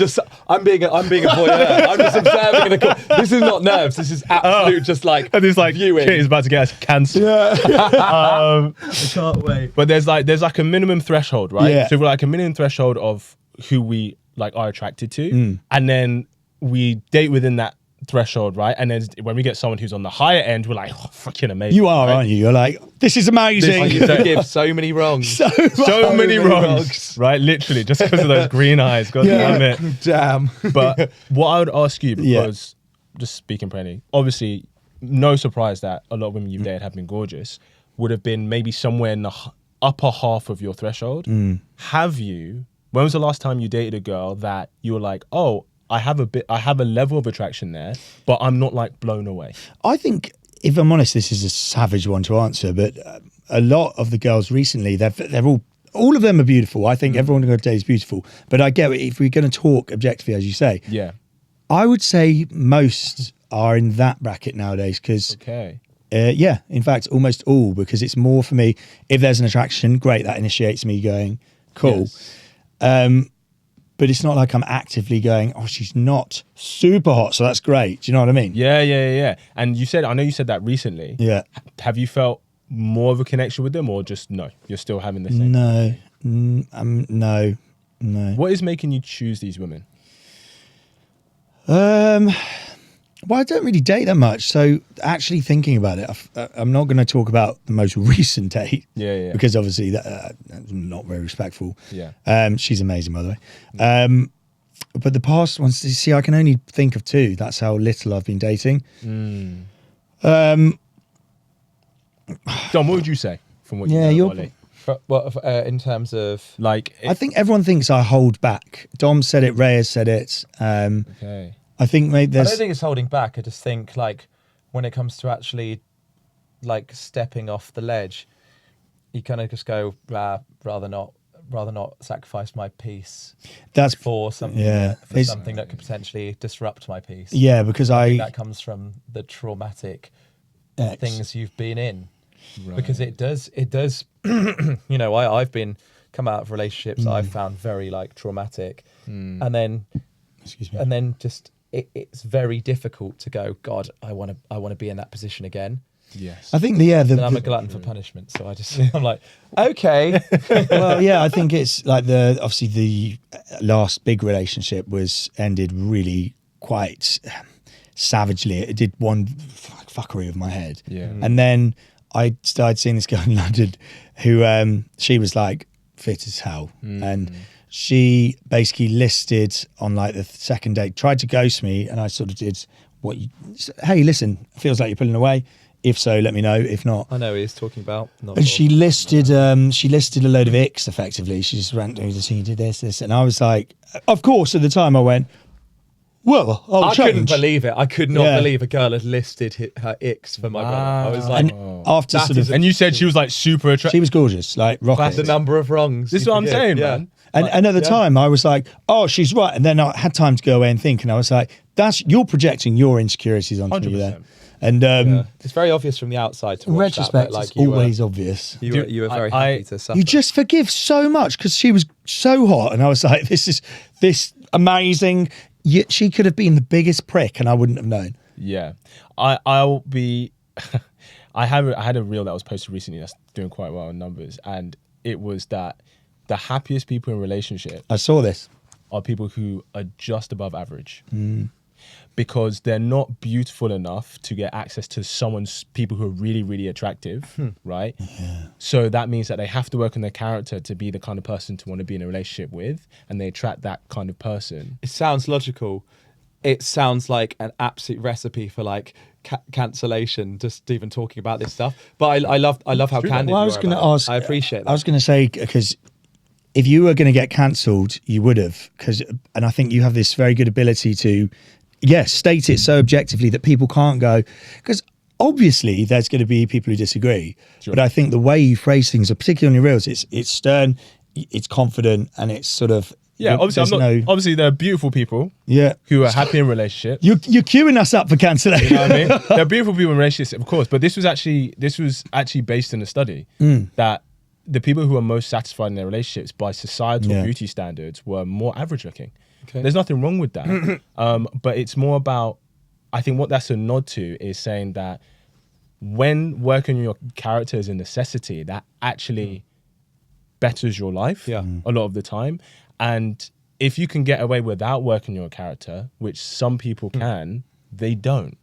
Speaker 3: being a voyeur. I'm just observing in the corner. This is not nerves. This is absolute just like
Speaker 2: and it's like
Speaker 3: viewing.
Speaker 2: Kit is about to get us cancelled.
Speaker 3: I can't wait.
Speaker 2: But there's like a minimum threshold, right?
Speaker 1: Yeah.
Speaker 2: So we're like a minimum threshold of who we like are attracted to, and then we date within that threshold, right? And then when we get someone who's on the higher end, we're like, oh, freaking amazing.
Speaker 1: You are,
Speaker 2: right?
Speaker 1: aren't you? You're like, this is amazing.
Speaker 3: I used to give so many wrongs.
Speaker 1: so
Speaker 2: Many wrongs, right? Literally, just because of those green eyes. God damn it.
Speaker 3: Damn.
Speaker 2: But what I would ask you, because just speaking plainly, obviously, no surprise that a lot of women you've dated have been gorgeous, would have been maybe somewhere in the upper half of your threshold. When was the last time you dated a girl that you were like, oh, I have a level of attraction there, but I'm not like blown away?
Speaker 1: I think, if I'm honest, this is a savage one to answer, but a lot of the girls recently, they're all of them are beautiful. I think everyone who goes to date is beautiful. But I get it, if we're going to talk objectively, as you say, I would say most are in that bracket nowadays, because in fact, almost all, because it's more for me, if there's an attraction, great, that initiates me going, cool. but it's not like I'm actively going, oh, she's not super hot, so that's great. Do you know what I mean?
Speaker 2: Yeah. And I know you said that recently.
Speaker 1: Yeah.
Speaker 2: Have you felt more of a connection with them, or just no? You're still having the same?
Speaker 1: No. No.
Speaker 2: What is making you choose these women?
Speaker 1: Well, I don't really date that much, so actually thinking about it, I'm not going to talk about the most recent date,
Speaker 2: Yeah.
Speaker 1: because obviously that's not very respectful.
Speaker 2: Yeah.
Speaker 1: She's amazing, by the way. But the past ones, you see, I can only think of two. That's how little I've been dating.
Speaker 2: Dom, what would you say from what you know,
Speaker 1: you're-
Speaker 2: Ollie?
Speaker 3: What in terms of
Speaker 2: Like,
Speaker 1: I think everyone thinks I hold back. Dom said it, Reyes said it.
Speaker 2: okay.
Speaker 1: I think maybe
Speaker 3: I
Speaker 1: there's...
Speaker 3: don't think it's holding back. I just think like when it comes to actually like stepping off the ledge, you kind of just go rather not sacrifice my peace
Speaker 1: That's
Speaker 3: for something for something that could potentially disrupt my peace.
Speaker 1: Yeah, because
Speaker 3: I think that comes from the traumatic
Speaker 1: Ex.
Speaker 3: things you've been in.
Speaker 2: Right.
Speaker 3: Because it does you know, I've come out of relationships that I've found very like traumatic, and then
Speaker 1: Excuse me.
Speaker 3: and then just it's very difficult to go, God, I want to be in that position again.
Speaker 2: Yes.
Speaker 1: I think the
Speaker 3: I'm a glutton for punishment, so I'm like, okay.
Speaker 1: well, yeah, I think it's like obviously the last big relationship was ended really quite savagely. It did one fuckery of my head.
Speaker 2: Yeah.
Speaker 1: And then I started seeing this girl in London who she was like fit as hell. And she basically listed on like the second date, tried to ghost me, and I sort of did hey, listen, feels like you're pulling away. If so, let me know. If not,
Speaker 3: I know what he's talking about.
Speaker 1: and she listed a load of icks effectively. She just ran through the scene, did this, and I was like, of course, at the time I went, well,
Speaker 3: I
Speaker 1: change.
Speaker 3: couldn't believe it. I could not believe a girl had listed her icks for my brother. I was like,
Speaker 1: And after
Speaker 3: That
Speaker 1: sort
Speaker 3: is
Speaker 1: of,
Speaker 2: And you said she was like super attractive.
Speaker 1: she was gorgeous, like rocket.
Speaker 3: the number of wrongs.
Speaker 2: This is
Speaker 3: you
Speaker 2: what I'm
Speaker 3: forgive.
Speaker 2: saying,
Speaker 3: Yeah.
Speaker 2: man.
Speaker 1: And at the time, I was like, "Oh, she's right." And then I had time to go away and think, and I was like, "You're projecting your insecurities onto me there."
Speaker 2: 100%.
Speaker 1: And
Speaker 3: Yeah. It's very obvious from the outside to
Speaker 1: in
Speaker 3: watch
Speaker 1: retrospect,
Speaker 3: that, but, like,
Speaker 1: it's always obvious.
Speaker 3: you were very happy to suffer.
Speaker 1: You just forgive so much because she was so hot, and I was like, "This is amazing." She could have been the biggest prick, and I wouldn't have known.
Speaker 2: Yeah. I'll be. I had a reel that was posted recently that's doing quite well in numbers, and it was that the happiest people in relationship
Speaker 1: I saw this.
Speaker 2: are people who are just above average. Because they're not beautiful enough to get access to people who are really, really attractive, right? Yeah. So that means that they have to work on their character to be the kind of person to want to be in a relationship with, and they attract that kind of person.
Speaker 3: It sounds logical. It sounds like an absolute recipe for like cancellation. Just even talking about this stuff, but I love how candid.
Speaker 1: Well, I
Speaker 3: you
Speaker 1: was
Speaker 3: are
Speaker 1: going to
Speaker 3: about it.
Speaker 1: ask.
Speaker 3: I appreciate that.
Speaker 1: I was going to say because if you were going to get cancelled, you would have. And I think you have this very good ability to, state it so objectively that people can't go. Because obviously, there's going to be people who disagree.
Speaker 2: Sure.
Speaker 1: But I think the way you phrase things, particularly on your reels, it's stern, it's confident, and it's sort of.
Speaker 2: Yeah, obviously there are beautiful people who are happy in relationships.
Speaker 1: You're queuing us up for cancellation.
Speaker 2: You know what I mean? There are beautiful people in relationships, of course, but this was actually based in a study that the people who are most satisfied in their relationships by societal beauty standards were more average looking. Okay. There's nothing wrong with that. But it's more about, I think what that's a nod to is saying that when working on your character is a necessity, that actually betters your life a lot of the time. And if you can get away without working your character, which some people can, they don't.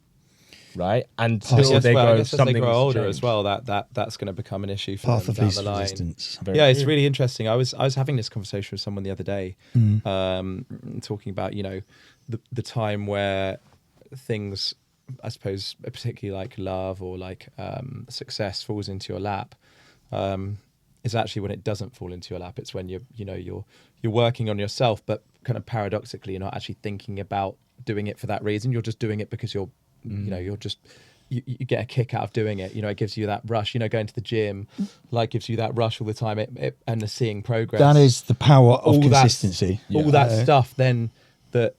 Speaker 2: Right? And
Speaker 3: I
Speaker 2: they
Speaker 3: guess as they grow older
Speaker 2: changed.
Speaker 3: as well, that's going to become an issue for
Speaker 1: Path
Speaker 3: them
Speaker 1: of
Speaker 3: down
Speaker 1: least
Speaker 3: the line.
Speaker 1: resistance.
Speaker 3: Yeah, it's really interesting. I was having this conversation with someone the other day, talking about the time where things, I suppose, particularly like love or like success falls into your lap. Is actually when it doesn't fall into your lap. It's when you're working on yourself, but kind of paradoxically, you're not actually thinking about doing it for that reason. You're just doing it because you're just you get a kick out of doing it. It gives you that rush. Going to the gym, like gives you that rush all the time. And the seeing progress.
Speaker 1: That is the power of
Speaker 3: All
Speaker 1: consistency.
Speaker 3: All that stuff then that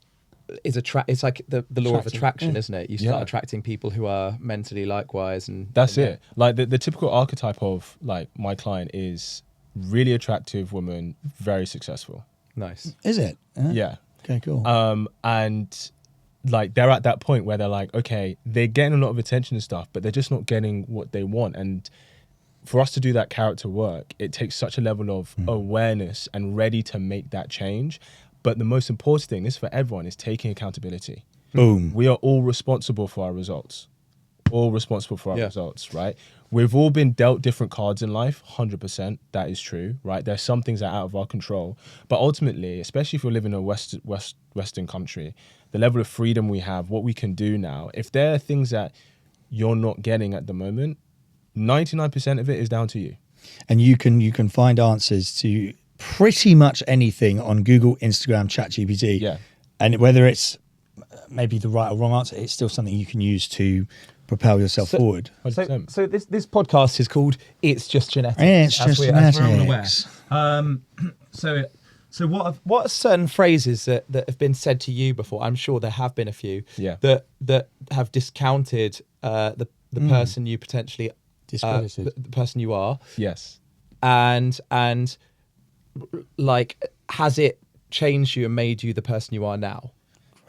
Speaker 3: is it's like the law of attraction, isn't it? You start attracting people who are mentally likewise, and
Speaker 2: that's it. Like the typical archetype of like my client is really attractive woman, very successful,
Speaker 3: Nice.
Speaker 1: Is it?
Speaker 2: Yeah.
Speaker 1: Okay, cool.
Speaker 2: And like they're at that point where they're like, okay, they're getting a lot of attention and stuff, but they're just not getting what they want. And for us to do that character work, it takes such a level of awareness and ready to make that change. But the most important thing, this for everyone, is taking accountability.
Speaker 1: Boom.
Speaker 2: We are all responsible for our results. All responsible for our results, right? We've all been dealt different cards in life, 100%. That is true, right? There's some things that are out of our control. But ultimately, especially if you're living in a Western country, the level of freedom we have, what we can do now, if there are things that you're not getting at the moment, 99% of it is down to you.
Speaker 1: And you can find answers to pretty much anything on Google, Instagram, ChatGPT.
Speaker 2: Yeah.
Speaker 1: And whether it's maybe the right or wrong answer, it's still something you can use to propel yourself forward.
Speaker 3: So this podcast is called "It's Just Genetics."
Speaker 1: It's just
Speaker 3: as we're all aware.
Speaker 1: genetics.
Speaker 3: So what are certain phrases that have been said to you before? I'm sure there have been a few.
Speaker 2: Yeah.
Speaker 3: That have discounted the person you potentially
Speaker 1: Discredited.
Speaker 3: the person you are.
Speaker 2: Yes.
Speaker 3: And like, has it changed you and made you the person you are now?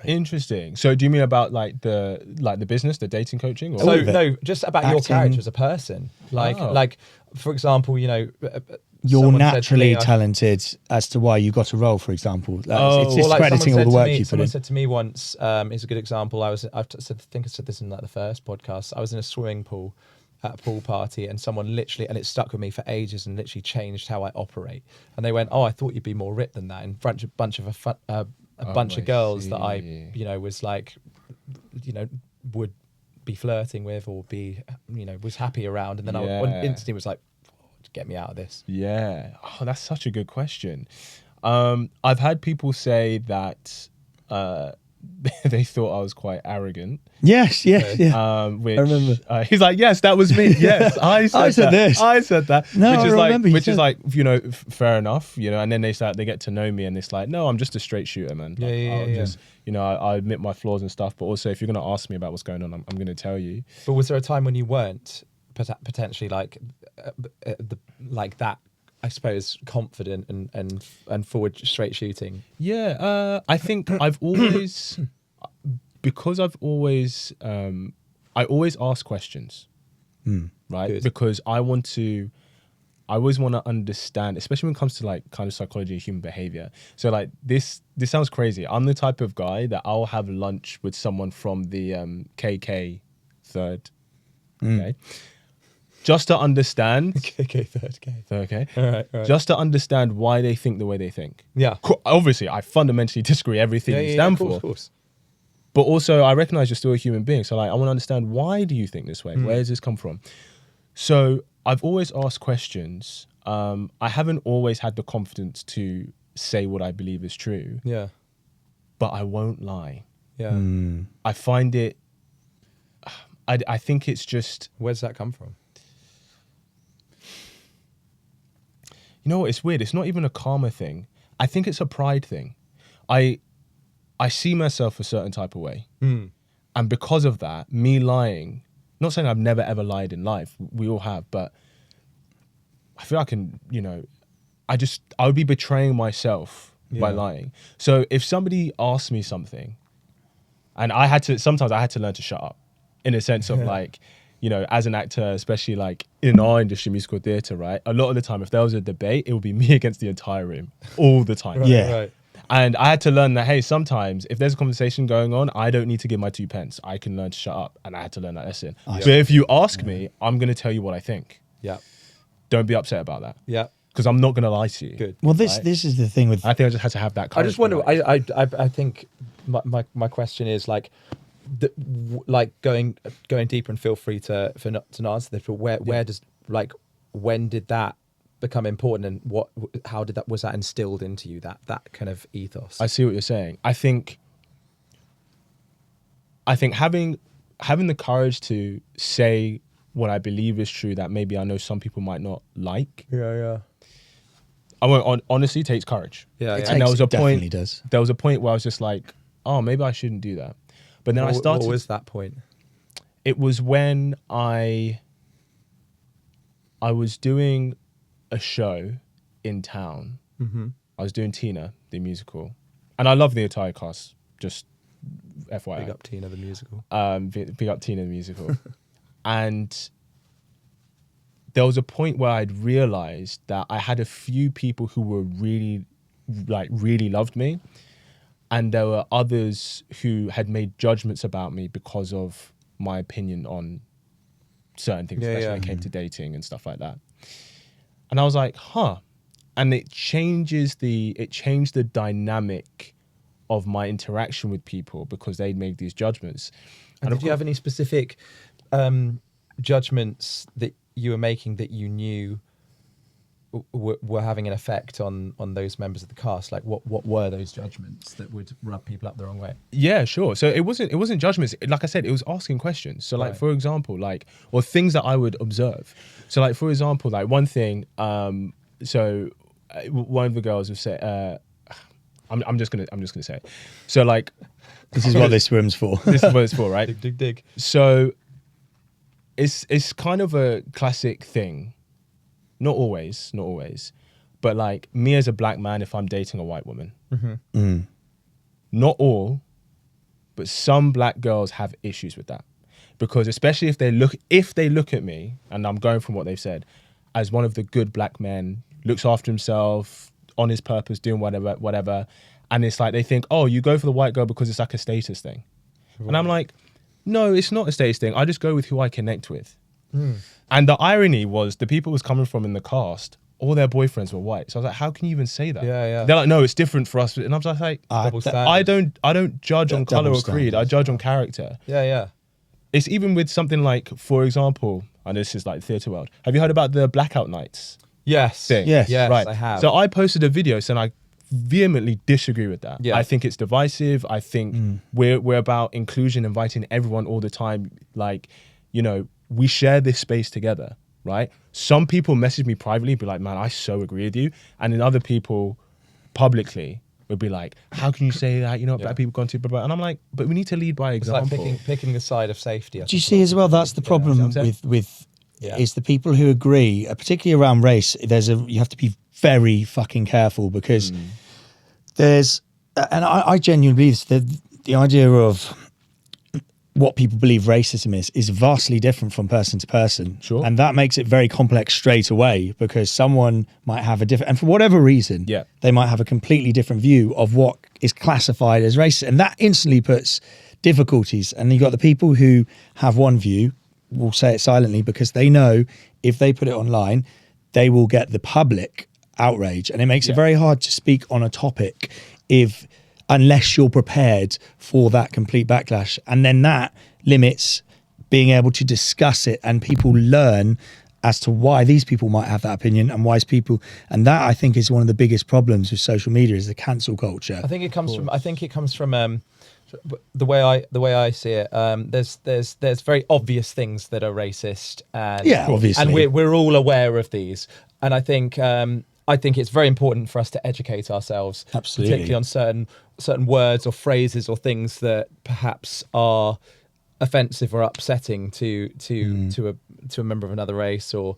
Speaker 2: Interesting. So do you mean about like the business, the dating coaching? Or?
Speaker 3: So no, just about your
Speaker 1: Acting.
Speaker 3: character as a person. Like for example, you know,
Speaker 1: You're
Speaker 3: someone said to
Speaker 1: naturally
Speaker 3: me,
Speaker 1: talented as to why you got a role, for example. It's
Speaker 3: or like
Speaker 1: discrediting all the work you put
Speaker 3: someone
Speaker 1: in.
Speaker 3: said to me once, is a good example. I think I said this in like the first podcast. I was in a swimming pool at a pool party, and someone literally, and it stuck with me for ages, and literally changed how I operate. And they went, "Oh, I thought you'd be more ripped than that." And a bunch of girls that I, you know, was like, you know, would be flirting with or be, you know, was happy around, and then I instantly was like, get me out of this.
Speaker 2: Yeah. Oh, that's such a good question. I've had people say that they thought I was quite arrogant.
Speaker 1: Yes.
Speaker 2: Which,
Speaker 1: I remember.
Speaker 2: He's like, yes, that was me. Yes, I said
Speaker 1: this.
Speaker 2: I said that.
Speaker 1: No,
Speaker 2: which
Speaker 1: I
Speaker 2: is
Speaker 1: remember you
Speaker 2: which is
Speaker 1: said.
Speaker 2: like, you know, fair enough, you know. And then they get to know me, and it's like, no, I'm just a straight shooter, man. Like, I'll just, you know, I admit my flaws and stuff. But also, if you're gonna ask me about what's going on, I'm gonna tell you.
Speaker 3: But was there a time when you weren't potentially like like that? I suppose confident and forward straight shooting.
Speaker 2: Yeah, I think I've always, because I've always, I always ask questions, right?
Speaker 3: Good.
Speaker 2: Because I always want to understand, especially when it comes to like kind of psychology and human behavior. So like this sounds crazy. I'm the type of guy that I'll have lunch with someone from the KK third, okay? Just to understand.
Speaker 3: Okay, third.
Speaker 2: Okay.
Speaker 3: All right.
Speaker 2: Just to understand why they think the way they think.
Speaker 3: Yeah.
Speaker 2: Obviously, I fundamentally disagree everything you stand for.
Speaker 3: Of course.
Speaker 2: But also, I recognize you're still a human being. So like, I want to understand, why do you think this way? Where does this come from? So I've always asked questions. I haven't always had the confidence to say what I believe is true.
Speaker 3: Yeah.
Speaker 2: But I won't lie.
Speaker 3: Yeah.
Speaker 2: I find it, I think it's just...
Speaker 3: Where's that come from?
Speaker 2: You know what? It's weird. It's not even a karma thing. I think it's a pride thing. I see myself a certain type of way. And because of that, me lying, not saying I've never ever lied in life. We all have. But I feel I can, you know, I would be betraying myself by lying. So if somebody asked me something, and sometimes I had to learn to shut up, in a sense of like, you know, as an actor, especially like in our industry, musical theatre, right? A lot of the time, if there was a debate, it would be me against the entire room all the time.
Speaker 3: Right.
Speaker 2: And I had to learn that, hey, sometimes if there's a conversation going on, I don't need to give my 2 pence. I can learn to shut up. And I had to learn that lesson. But if you ask me, I'm going to tell you what I think.
Speaker 3: Yeah.
Speaker 2: Don't be upset about that.
Speaker 3: Yeah.
Speaker 2: Because I'm not going to lie to you.
Speaker 3: Good.
Speaker 1: Well, this is the thing with.
Speaker 2: I think I just had to have that.
Speaker 3: I just wonder. I think my question is like, like going deeper, and feel free to answer this. But where does, like, when did that become important, and how did that, was that instilled into you, that kind of ethos?
Speaker 2: I see what you're saying. I think having the courage to say what I believe is true, that maybe I know some people might not like.
Speaker 3: Yeah.
Speaker 2: I won't, honestly, takes courage.
Speaker 3: Yeah.
Speaker 2: And there was a point.
Speaker 1: Definitely does.
Speaker 2: There was a point where I was just like, oh, maybe I shouldn't do that. But then I started.
Speaker 3: What was that point?
Speaker 2: It was when I was doing a show in town, I was doing Tina, the musical. And I love the entire cast, just FYI.
Speaker 3: Big up Tina the musical.
Speaker 2: Big up Tina the musical. And there was a point where I'd realized that I had a few people who were really loved me. And there were others who had made judgments about me because of my opinion on certain things, especially when it came to dating and stuff like that. And I was like, huh. And it changed the dynamic of my interaction with people because they'd made these judgments.
Speaker 3: And did you have any specific judgments that you were making that you knew were having an effect on those members of the cast? Like what were those judgments that would rub people up the wrong way? Yeah,
Speaker 2: sure. So it wasn't judgments. Like I said, it was asking questions. So like, for example, or things that I would observe. So like, for example, like one thing, so one of the girls would say, I'm just gonna say it. So like,
Speaker 1: this is what this room's for.
Speaker 2: This is what it's for, right?
Speaker 3: Dig.
Speaker 2: So it's kind of a classic thing. Not always, but like me as a black man, if I'm dating a white woman, not all, but some black girls have issues with that, because especially if they look at me, and I'm going from what they've said, as one of the good black men, looks after himself, on his purpose, doing whatever, and it's like they think, oh, you go for the white girl because it's like a status thing, and I'm like, no, it's not a status thing. I just go with who I connect with. And the irony was the people was coming from in the cast, all their boyfriends were white. So I was like, how can you even say that?
Speaker 3: Yeah.
Speaker 2: They're like, no, it's different for us. And I was like, I don't judge on color or creed. I judge on character.
Speaker 3: Yeah.
Speaker 2: It's even with something like, for example, and this is like theatre world. Have you heard about the blackout nights?
Speaker 3: Yes.
Speaker 2: Thing?
Speaker 1: Yes,
Speaker 2: right.
Speaker 3: I have.
Speaker 2: So I posted a video saying I vehemently disagree with that.
Speaker 3: Yeah.
Speaker 2: I think it's divisive. I think we're about inclusion, inviting everyone all the time. Like, you know, we share this space together, right? Some people message me privately, be like, man, I so agree with you. And then other people publicly would be like, how can you say that? You know, black people gone too, blah, blah. And I'm like, but we need to lead by example.
Speaker 3: It's like picking the side of safety.
Speaker 1: Do you see as well? That's the problem with is the people who agree, particularly around race. You have to be very fucking careful because there's, and I genuinely believe the idea of what people believe racism is vastly different from person to person.
Speaker 2: Sure.
Speaker 1: And that makes it very complex straight away because someone might have a different, and for whatever reason, they might have a completely different view of what is classified as racist. And that instantly puts difficulties. And you've got the people who have one view, will say it silently because they know if they put it online, they will get the public outrage. And it makes it very hard to speak on a topic unless you're prepared for that complete backlash. And then that limits being able to discuss it and people learn as to why these people might have that opinion and why people, and that I think is one of the biggest problems with social media is the cancel culture.
Speaker 3: I think it comes from the way I see it. There's very obvious things that are racist, and
Speaker 1: obviously,
Speaker 3: and we're all aware of these. And I think it's very important for us to educate ourselves, particularly on certain words or phrases or things that perhaps are offensive or upsetting to a member of another race or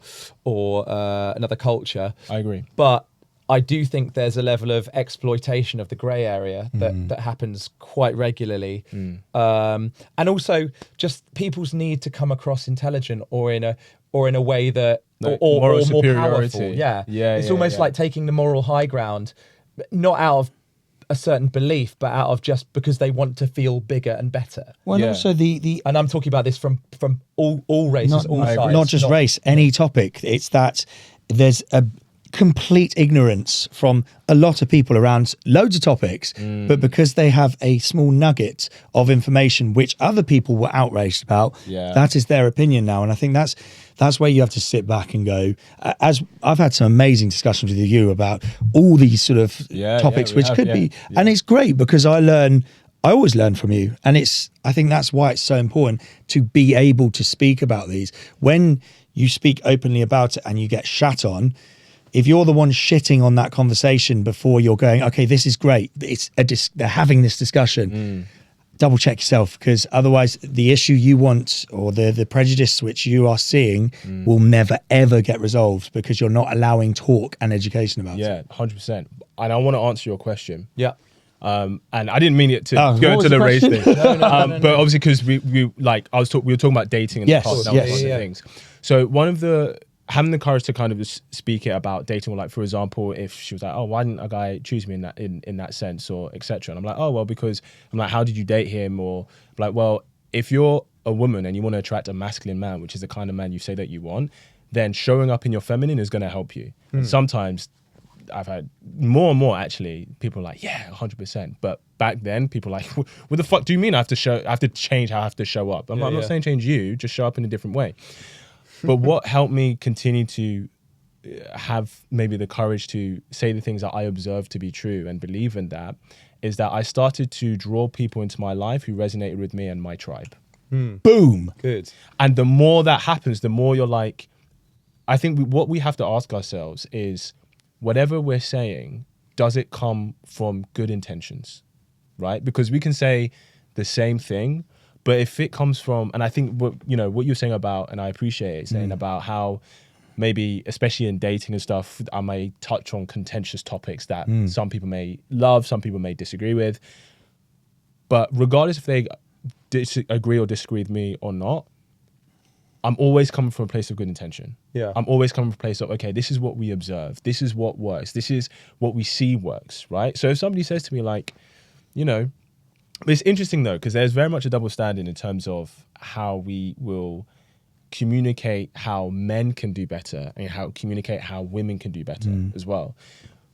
Speaker 3: another culture.
Speaker 2: I agree,
Speaker 3: but I do think there's a level of exploitation of the grey area that happens quite regularly, and also just people's need to come across intelligent or in a way that or more powerful. It's almost like taking the moral high ground, not out of a certain belief, but out of just because they want to feel bigger and better.
Speaker 1: Well, also and
Speaker 3: I'm talking about this from all races, all sides,
Speaker 1: not just race, any topic. It's that there's a complete ignorance from a lot of people around loads of topics, but because they have a small nugget of information which other people were outraged about, that is their opinion now. And I think that's where you have to sit back and go, as I've had some amazing discussions with you about all these sort of topics, which could be, and it's great because I always learn from you. And I think that's why it's so important to be able to speak about these. When you speak openly about it and you get shat on, if you're the one shitting on that conversation before you're going, okay, this is great, they're having this discussion, double check yourself, because otherwise the issue you want, or the prejudice which you are seeing, will never ever get resolved, because you're not allowing talk and education about it.
Speaker 2: Yeah, 100%. And I want to answer your question.
Speaker 3: Yeah.
Speaker 2: And I didn't mean it to
Speaker 1: Oh,
Speaker 2: go
Speaker 1: what
Speaker 2: into
Speaker 1: was
Speaker 2: the race
Speaker 1: the
Speaker 2: thing.
Speaker 1: question?
Speaker 2: But obviously, because we like we were talking about dating in
Speaker 1: Yes,
Speaker 2: the past, and
Speaker 1: yes.
Speaker 2: one of the things. So one of the having the courage to kind of just speak it about dating, or like, for example, if she was like, oh, why didn't a guy choose me in that sense, or etc. And I'm like, oh, well, because I'm like, how did you date him? Or like, well, if you're a woman and you want to attract a masculine man, which is the kind of man you say that you want, then showing up in your feminine is going to help you. And sometimes I've had more and more, actually, people are like, yeah, 100%. But back then, people are like, what the fuck do you mean I have to change how I have to show up? I'm not saying change you, just show up in a different way. But what helped me continue to have maybe the courage to say the things that I observe to be true and believe in that, is that I started to draw people into my life who resonated with me and my tribe.
Speaker 1: Boom.
Speaker 3: Good.
Speaker 2: And the more that happens, the more you're like, I think what we have to ask ourselves is, whatever we're saying, does it come from good intentions, right? Because we can say the same thing, but if it comes from, and I think what you're saying about, and I appreciate it, saying about how maybe, especially in dating and stuff, I may touch on contentious topics that some people may love, some people may disagree with. But regardless if they agree or disagree with me or not, I'm always coming from a place of good intention.
Speaker 3: Yeah.
Speaker 2: I'm always coming from a place of, okay, this is what we observe. This is what works. This is what we see works, right? So if somebody says to me like, but it's interesting though, because there's very much a double standard in terms of how we will communicate how men can do better and how communicate how women can do better as well.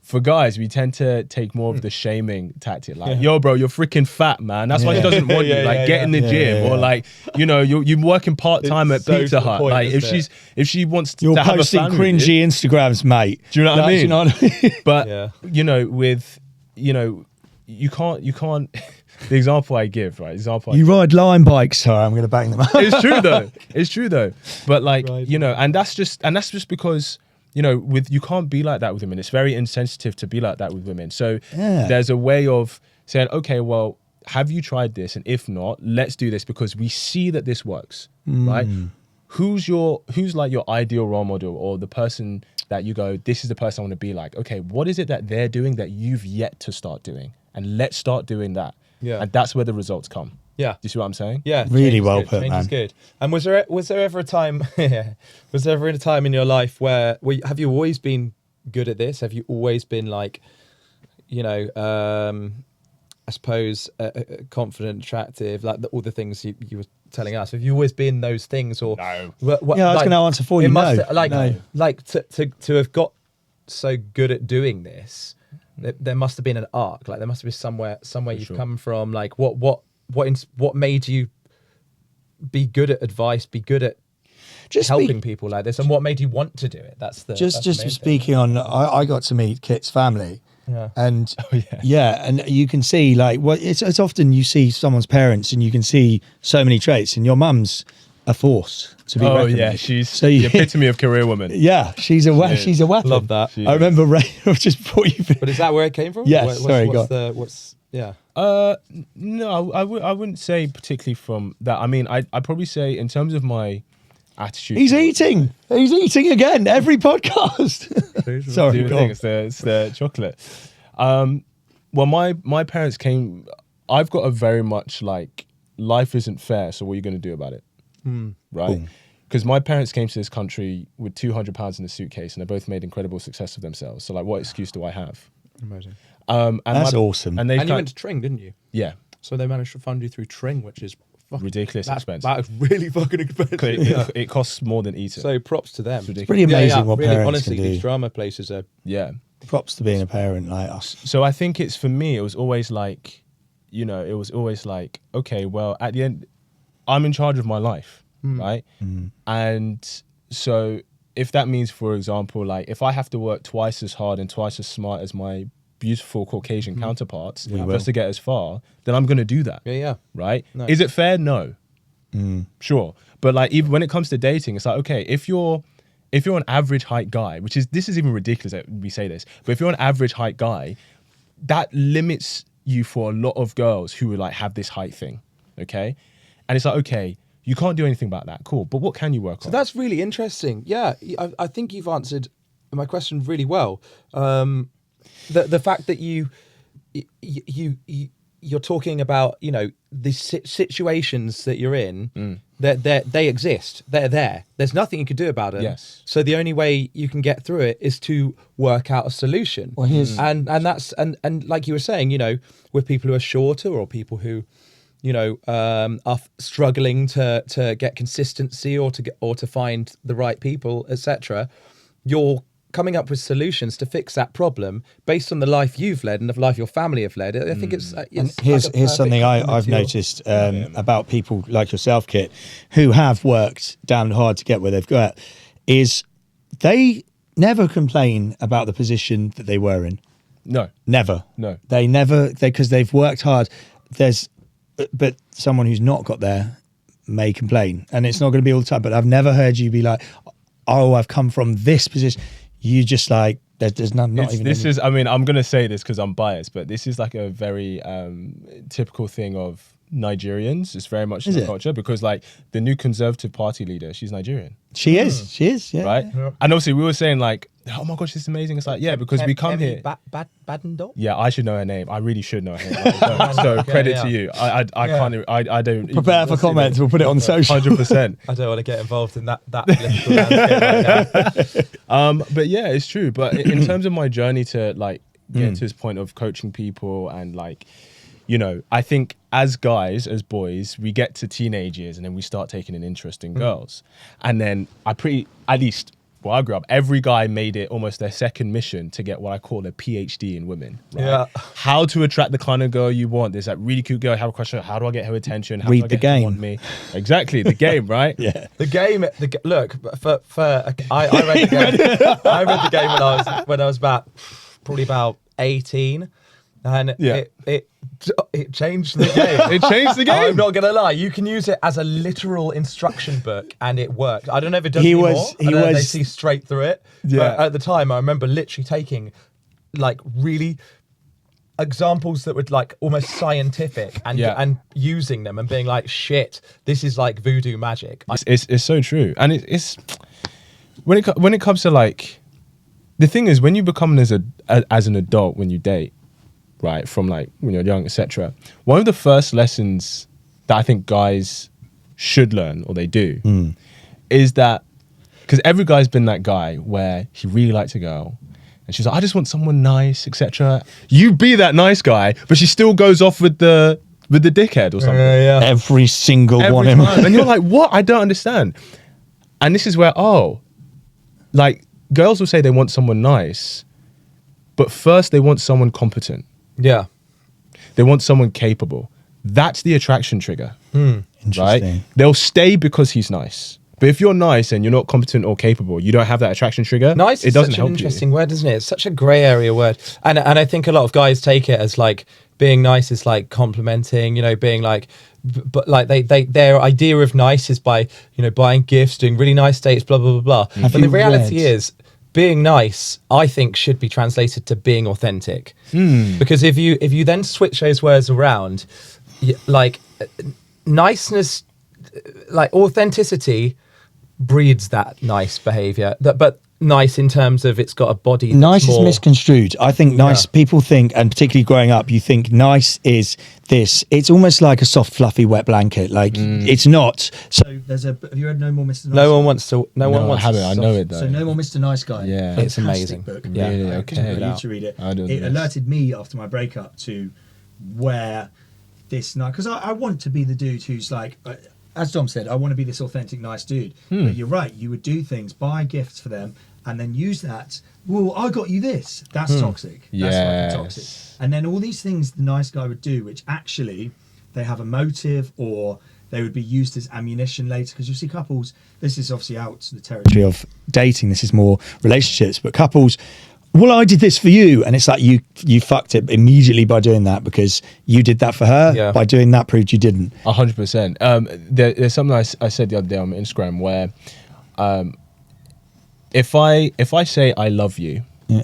Speaker 2: For guys, we tend to take more of the shaming tactic, like, yo, bro, you're freaking fat, man. That's why she doesn't want you. Like, get in the gym, or like, you're working part-time at
Speaker 3: so
Speaker 2: Pizza
Speaker 3: to the
Speaker 2: Hut.
Speaker 3: point,
Speaker 2: Like,
Speaker 3: isn't
Speaker 2: if she wants
Speaker 1: You're
Speaker 2: to have a
Speaker 1: posting
Speaker 2: family,
Speaker 1: cringy Instagrams, mate.
Speaker 2: do you know what I mean?
Speaker 1: Do you know what I mean?
Speaker 2: But you can't. The example I give, right?
Speaker 1: You ride line bikes, sorry, I'm going to bang them up.
Speaker 2: It's true though. It's true though. But like, and that's just because, you can't be like that with women. It's very insensitive to be like that with women. So there's a way of saying, okay, well, have you tried this? And if not, let's do this, because we see that this works, right? Who's like your ideal role model, or the person that you go, this is the person I want to be like? Okay, what is it that they're doing that you've yet to start doing? And let's start doing that. Yeah. And that's where the results come. Yeah. Do you see what I'm saying?
Speaker 3: Yeah.
Speaker 1: Really well
Speaker 3: good.
Speaker 1: put,
Speaker 3: Change
Speaker 1: man.
Speaker 3: is good. And was there ever a time was there ever a time in your life where have you always been good at this? Have you always been like, I suppose confident, attractive, like all the things you were telling us? Have you always been those things, or
Speaker 2: no?
Speaker 1: I was going to answer for you.
Speaker 3: To have got so good at doing this, there must have been an arc. Like there must have been somewhere you've come from. Like what made you be good at advice, be good at just helping people like this, and what made you want to do it? That's
Speaker 1: speaking on. I got to meet Kit's family.
Speaker 3: Yeah.
Speaker 1: And and you can see like it's often you see someone's parents and you can see so many traits, and your mum's a force to be reckoned with.
Speaker 2: She's the epitome of career woman.
Speaker 1: Yeah, she's a weapon.
Speaker 3: Love that.
Speaker 1: I remember Ray just before you.
Speaker 3: But is that where it came from?
Speaker 1: Yes.
Speaker 2: No, I wouldn't say particularly from that. I mean, I'd probably say in terms of my attitude.
Speaker 1: He's eating again every podcast. Sorry,
Speaker 2: it's the chocolate. Well, my parents came. I've got a very much like, life isn't fair, so what are you going to do about it? Right? Because my parents came to this country with £200 in a suitcase, and they both made incredible success of themselves. So like, what excuse do I have?
Speaker 3: Amazing.
Speaker 2: And
Speaker 1: that's awesome.
Speaker 3: And you went to Tring, didn't you?
Speaker 2: Yeah.
Speaker 3: So they managed to fund you through Tring, which is
Speaker 2: ridiculous expensive.
Speaker 3: That is really fucking expensive.
Speaker 2: It costs more than Eton.
Speaker 3: So props to them.
Speaker 1: It's pretty amazing what parents
Speaker 3: honestly,
Speaker 1: can do.
Speaker 3: These drama places are.
Speaker 2: Yeah.
Speaker 1: Props to being a parent like us.
Speaker 2: So I think it's, for me, it was always like, okay, well, at the end, I'm in charge of my life, right? And so if that means, for example, like if I have to work twice as hard and twice as smart as my beautiful Caucasian counterparts just to get as far, then I'm going to do that.
Speaker 3: Yeah.
Speaker 2: Right?
Speaker 3: No.
Speaker 2: Is it fair? No. Sure. But like, even when it comes to dating, it's like, okay, if you're an average height guy, this is even ridiculous that we say this, but if you're an average height guy, that limits you for a lot of girls who would like have this height thing, okay? And it's like, okay, you can't do anything about that. Cool, but what can you work on?
Speaker 3: So that's really interesting. Yeah, I think you've answered my question really well. The fact that you're talking about, you know, the situations that you're in, they exist. They're there. There's nothing you can do about it.
Speaker 2: Yes.
Speaker 3: So the only way you can get through it is to work out a solution.
Speaker 1: Well, here's-
Speaker 3: and that's and like you were saying, you know, with people who are shorter or people who, you know, are struggling to get consistency or to find the right people, etc. You're coming up with solutions to fix that problem based on the life you've led and the life your family have led. I think it's
Speaker 1: And
Speaker 3: like
Speaker 1: here's
Speaker 3: a perfect
Speaker 1: something
Speaker 3: complement
Speaker 1: I've
Speaker 3: to your-
Speaker 1: noticed about people like yourself, Kit, who have worked damn hard to get where they've got, is they never complain about the position that they were in.
Speaker 2: No.
Speaker 1: Never.
Speaker 2: No.
Speaker 1: They never, because they've worked hard. But someone who's not got there may complain, and it's not going to be all the time. But I've never heard you be like, "Oh, I've come from this position." You just like there's not even.
Speaker 2: This
Speaker 1: any-
Speaker 2: is. I mean, I'm gonna say this because I'm biased, but this is like a very typical thing of Nigerians. It's very much
Speaker 1: Is
Speaker 2: the
Speaker 1: it?
Speaker 2: culture because like the new Conservative Party leader, she's Nigerian,
Speaker 1: She is. Yeah.
Speaker 2: right?
Speaker 3: Yeah.
Speaker 2: And obviously we were saying like, oh my gosh, this is amazing. It's like, yeah, because we come here.
Speaker 3: Badendorf?
Speaker 2: Yeah, I should know her name. I really should know her name. I don't. So credit to you. I can't. I don't.
Speaker 1: Prepare for comments. We'll put it on the social.
Speaker 2: 100%.
Speaker 3: I don't want to get involved in that political landscape right now.
Speaker 2: But yeah, it's true. But in terms of my journey to like get to this point of coaching people and like, you know, I think as guys, as boys, we get to teenage years and then we start taking an interest in girls. And then at least where I grew up, every guy made it almost their second mission to get what I call a PhD in women. Right?
Speaker 3: Yeah.
Speaker 2: How to attract the kind of girl you want. There's that really cute girl, I have a question, how do I get her attention? How
Speaker 1: Read
Speaker 2: do I
Speaker 1: the
Speaker 2: get her to
Speaker 1: game.
Speaker 2: want me? Exactly, the game, right?
Speaker 1: Yeah.
Speaker 3: The game. Look, I read the game. I read the game when I was probably about 18, and
Speaker 2: Yeah.
Speaker 3: it changed the game.
Speaker 2: It changed the game.
Speaker 3: I'm not gonna lie. You can use it as a literal instruction book, and it worked. I don't know if it does
Speaker 1: He
Speaker 3: anymore.
Speaker 1: was-
Speaker 3: I
Speaker 1: he
Speaker 3: don't know if they
Speaker 1: was-
Speaker 3: see straight through it.
Speaker 2: Yeah.
Speaker 3: But at the time, I remember literally taking like really examples that were like almost scientific and
Speaker 2: Yeah.
Speaker 3: and using them and being like, shit, this is like voodoo magic.
Speaker 2: It's so true, and it's when it comes to like the thing is when you become as an adult when you date, right, from like when you're young, etc. One of the first lessons that I think guys should learn or they do is that because every guy's been that guy where he really liked a girl. And she's like, I just want someone nice, etc. You be that nice guy, but she still goes off with the dickhead or something.
Speaker 1: Every single one.
Speaker 2: Every time. And you're like, what? I don't understand. And this is where, like girls will say they want someone nice, but first they want someone competent.
Speaker 3: Yeah.
Speaker 2: They want someone capable. That's the attraction trigger, right?
Speaker 1: Interesting.
Speaker 2: They'll stay because he's nice. But if you're nice and you're not competent or capable, you don't have that attraction trigger.
Speaker 3: Nice
Speaker 2: it
Speaker 3: is
Speaker 2: doesn't
Speaker 3: such an
Speaker 2: help
Speaker 3: interesting word, isn't it? It's such a grey area word. And I think a lot of guys take it as like being nice is like complimenting, you know, being like, but like their idea of nice is by, you know, buying gifts, doing really nice dates, blah, blah, blah, blah.
Speaker 1: Have
Speaker 3: But the
Speaker 1: you
Speaker 3: reality
Speaker 1: read-
Speaker 3: is being nice, I think, should be translated to being authentic. Because if you then switch those words around, like niceness, like authenticity breeds that nice behavior, but nice in terms of it's got a body that's
Speaker 1: Nice is
Speaker 3: more-
Speaker 1: misconstrued. I think nice, people think, and particularly growing up, you think nice is this. It's almost like a soft, fluffy, wet blanket. Like it's not. So there's a. Have you read No More Mr. Nice?
Speaker 3: no one wants to no one
Speaker 2: I
Speaker 3: wants
Speaker 2: haven't.
Speaker 3: to
Speaker 2: I know it though.
Speaker 1: So No More Mr. Nice Guy.
Speaker 2: Yeah.
Speaker 3: It's
Speaker 1: Fantastic
Speaker 3: amazing.
Speaker 1: Book.
Speaker 3: Yeah.
Speaker 2: Really?
Speaker 1: I
Speaker 2: Okay.
Speaker 1: encourage you to read it.
Speaker 2: I'll do
Speaker 1: It
Speaker 2: this.
Speaker 1: alerted me after my breakup to where this night, because I want to be the dude who's like, as Dom said, I want to be this authentic, nice dude. But you're right, you would do things, buy gifts for them, and then use that. Well, I got you this. That's toxic. That's
Speaker 2: Yes.
Speaker 1: fucking toxic. And then all these things the nice guy would do, which actually they have a motive or they would be used as ammunition later. Because you see couples, this is obviously out the territory of dating. This is more relationships, but couples. Well, I did this for you, and it's like you fucked it immediately by doing that because you did that for her.
Speaker 3: Yeah.
Speaker 1: By doing that, proved you didn't.
Speaker 2: 100%. There's something I said the other day on Instagram where, if I say I love you,
Speaker 1: Yeah.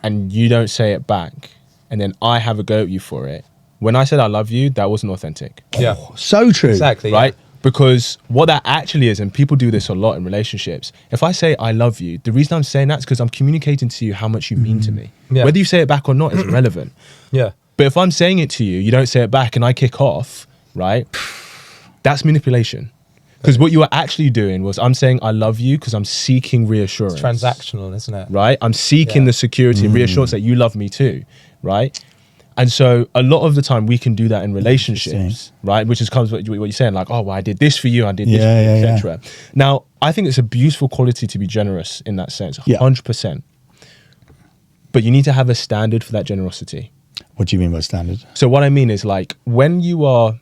Speaker 2: and you don't say it back, and then I have a go at you for it. When I said I love you, that wasn't authentic.
Speaker 3: Yeah.
Speaker 1: So true.
Speaker 3: Exactly.
Speaker 2: Right? Because what that actually is, and people do this a lot in relationships, if I say I love you, the reason I'm saying that is because I'm communicating to you how much you mean to me.
Speaker 3: Yeah.
Speaker 2: Whether you say it back or not is irrelevant.
Speaker 3: Yeah.
Speaker 2: But if I'm saying it to you, you don't say it back, and I kick off, right? That's manipulation. Because what you are actually doing was, I'm saying I love you because I'm seeking reassurance.
Speaker 3: It's transactional, isn't it?
Speaker 2: Right? I'm seeking the security and reassurance that you love me too, right? And so a lot of the time we can do that in relationships, right? Which is comes what you're saying, like, oh, well, I did this for you, I did this for you, etc. Now, I think it's a beautiful quality to be generous in that sense, 100%. But you need to have a standard for that generosity.
Speaker 1: What do you mean by standard?
Speaker 2: So what I mean is, like, when you are,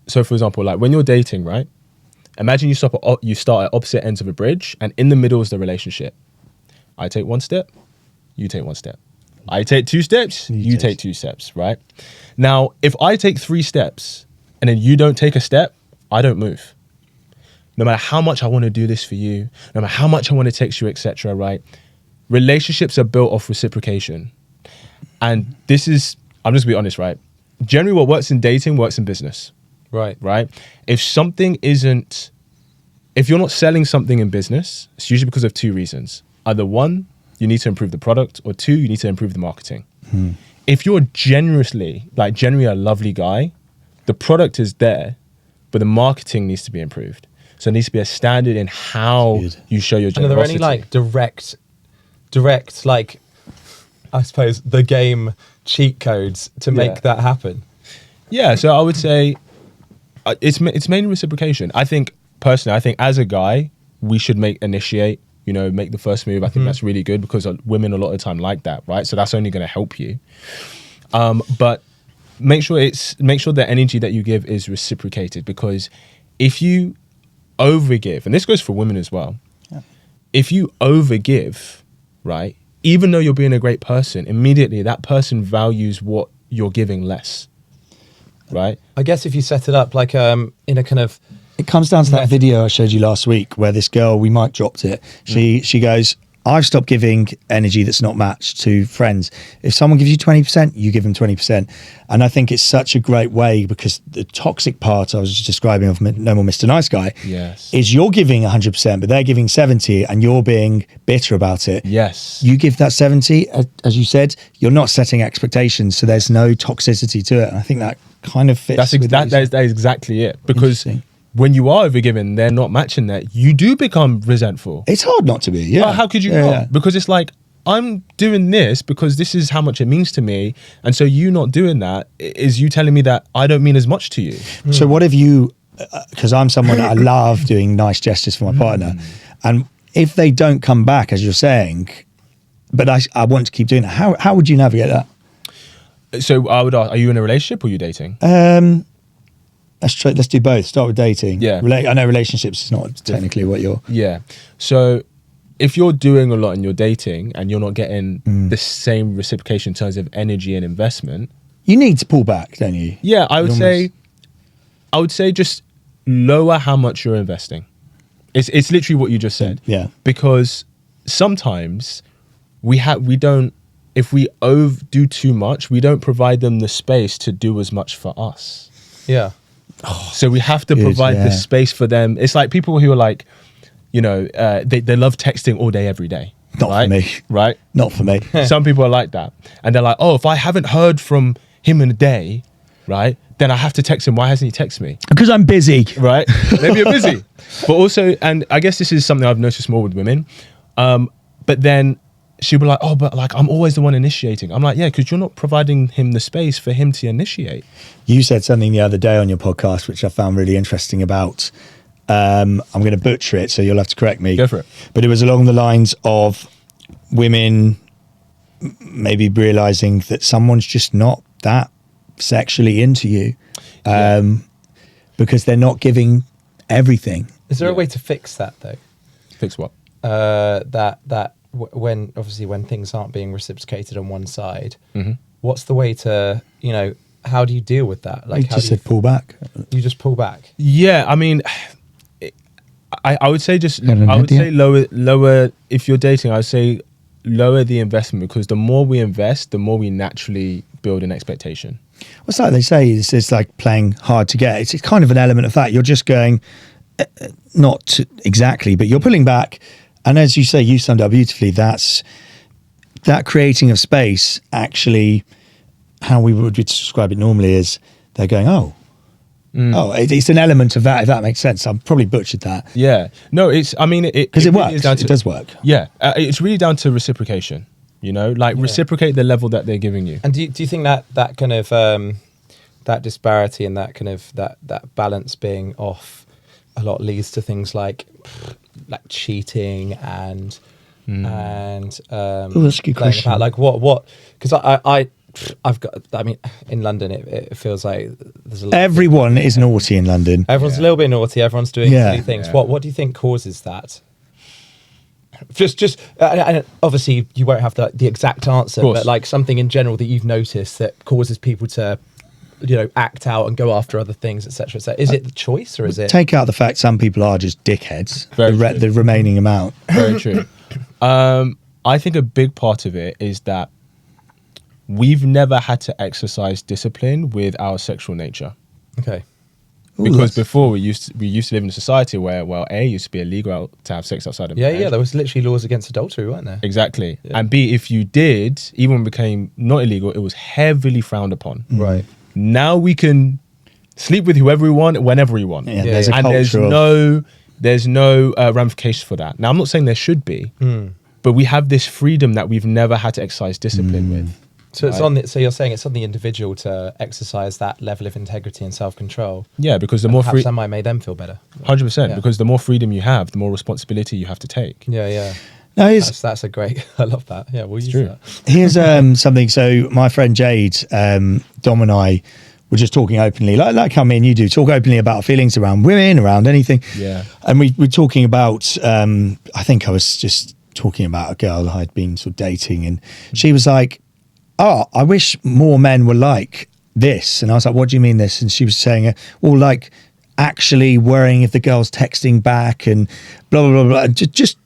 Speaker 2: so for example, like when you're dating, right? Imagine you start at opposite ends of a bridge, and in the middle is the relationship. I take one step, you take one step. I take 2 steps, you take 2 steps, right? Now, if I take 3 steps and then you don't take a step, I don't move. No matter how much I want to do this for you, no matter how much I want to text you, etc., right? Relationships are built off reciprocation. And this is, I'm just going to be honest, right? Generally what works in dating works in business.
Speaker 3: Right.
Speaker 2: Right? If you're not selling something in business, it's usually because of 2 reasons. Either 1, you need to improve the product, or 2, you need to improve the marketing. If you're generally a lovely guy, the product is there, but the marketing needs to be improved. So it needs to be a standard in how you show your generosity.
Speaker 3: And are there any like direct, like, I suppose, the game cheat codes to make that happen?
Speaker 2: Yeah, so I would say it's mainly reciprocation. I think as a guy, we should initiate, make the first move. I think that's really good because women a lot of the time like that, right? So that's only going to help you. But make sure the energy that you give is reciprocated, because if you overgive, and this goes for women as well, if you overgive, right, even though you're being a great person, immediately that person values what you're giving less, right?
Speaker 3: I guess if you set it up like in a kind of,
Speaker 1: it comes down to that video I showed you last week where this girl, we might dropped it. She goes, I've stopped giving energy that's not matched to friends. If someone gives you 20%, you give them 20%. And I think it's such a great way, because the toxic part I was just describing of No More Mr. Nice Guy is you're giving 100%, but they're giving 70 and you're being bitter about it.
Speaker 2: Yes.
Speaker 1: You give that 70, as you said, you're not setting expectations, so there's no toxicity to it. And I think that kind of fits.
Speaker 2: That is exactly it. Because when you are overgiven, they're not matching that, you do become resentful.
Speaker 1: It's hard not to be, yeah.
Speaker 2: Well, how could you not? Because it's like, I'm doing this because this is how much it means to me. And so you not doing that is you telling me that I don't mean as much to you.
Speaker 1: So what if you, because I'm someone that I love doing nice gestures for my partner. And if they don't come back, as you're saying, but I want to keep doing it, how would you navigate that?
Speaker 2: So I would ask, are you in a relationship or are you dating?
Speaker 1: Let's do both. Start with dating.
Speaker 2: Yeah.
Speaker 1: I know relationships is not technically what you're.
Speaker 2: Yeah. So if you're doing a lot and you're dating and you're not getting the same reciprocation in terms of energy and investment,
Speaker 1: you need to pull back, don't you?
Speaker 2: Yeah, I would say just lower how much you're investing. It's literally what you just said.
Speaker 1: Yeah.
Speaker 2: Because sometimes if we overdo too much, we don't provide them the space to do as much for us.
Speaker 3: Yeah.
Speaker 2: So we have to provide the space for them. It's like people who are like, they love texting all day, every day.
Speaker 1: Not for me.
Speaker 2: Right?
Speaker 1: Not for me.
Speaker 2: Some people are like that. And they're like, oh, if I haven't heard from him in a day, right, then I have to text him. Why hasn't he texted me?
Speaker 1: Because I'm busy.
Speaker 2: Right? Maybe you're busy. But also, and I guess this is something I've noticed more with women, but then she'll be like, oh, but like I'm always the one initiating. I'm like, yeah, because you're not providing him the space for him to initiate.
Speaker 1: You said something the other day on your podcast, which I found really interesting about, I'm going to butcher it, so you'll have to correct me.
Speaker 2: Go for it.
Speaker 1: But it was along the lines of women maybe realizing that someone's just not that sexually into you because they're not giving everything.
Speaker 3: Is there a way to fix that though?
Speaker 2: Fix what?
Speaker 3: When things aren't being reciprocated on one side, what's the way to, how do you deal with that? Like,
Speaker 1: you just said pull back.
Speaker 3: You just pull back.
Speaker 2: Yeah, I mean, I would say say lower. If you're dating, I would say lower the investment, because the more we invest, the more we naturally build an expectation.
Speaker 1: What's like they say? It's like playing hard to get. It's kind of an element of that. You're just going, not exactly, but you're pulling back. And as you say, you summed up beautifully. That's that creating of space. Actually, how we would describe it normally is they're going, it's an element of that. If that makes sense, I've probably butchered that.
Speaker 2: Yeah, no, it's. I mean,
Speaker 1: because it
Speaker 2: really
Speaker 1: works.
Speaker 2: it
Speaker 1: does work.
Speaker 2: Yeah, it's really down to reciprocation. You know, like reciprocate the level that they're giving you.
Speaker 3: And do you think that kind of that disparity and that kind of that balance being off a lot leads to things like cheating and
Speaker 1: that's a good question.
Speaker 3: about, like what because I've got, I mean, in London it feels like there's
Speaker 1: everyone is naughty in London.
Speaker 3: Everyone's a little bit naughty. Everyone's doing silly things.
Speaker 2: Yeah.
Speaker 3: What do you think causes that? Just and obviously you won't have the exact answer, but like something in general that you've noticed that causes people to, act out and go after other things, etc. So is it the choice, or is it?
Speaker 1: Take out the fact some people are just dickheads.
Speaker 2: Very
Speaker 1: The remaining amount.
Speaker 2: Very true. I think a big part of it is that we've never had to exercise discipline with our sexual nature.
Speaker 3: Okay.
Speaker 2: Because before we used to live in a society where, well, A, it used to be illegal to have sex outside of marriage.
Speaker 3: Yeah, there was literally laws against adultery, weren't there?
Speaker 2: Exactly. Yeah. And B, if you did, even when it became not illegal, it was heavily frowned upon.
Speaker 3: Right.
Speaker 2: Now we can sleep with whoever we want, whenever we want.
Speaker 1: Yeah, there's a
Speaker 2: and
Speaker 1: culture
Speaker 2: there's no ramifications for that. Now, I'm not saying there should be, but we have this freedom that we've never had to exercise discipline with.
Speaker 3: So it's so you're saying it's on the individual to exercise that level of integrity and self-control.
Speaker 2: Yeah, because the more
Speaker 3: perhaps that might make them feel better.
Speaker 2: 100%. Because the more freedom you have, the more responsibility you have to take.
Speaker 3: Yeah.
Speaker 1: No,
Speaker 3: that's a great. I love that. Yeah, we'll use that.
Speaker 1: Here's something. So my friend Jade, Dom, and I were just talking openly, like how me and you do, talk openly about our feelings around women, around anything.
Speaker 2: Yeah.
Speaker 1: And we're talking about. I think I was just talking about a girl I'd been sort of dating, and she was like, "Oh, I wish more men were like this." And I was like, "What do you mean this?" And she was saying, "Well, like actually worrying if the girl's texting back and blah, blah, blah, blah." Just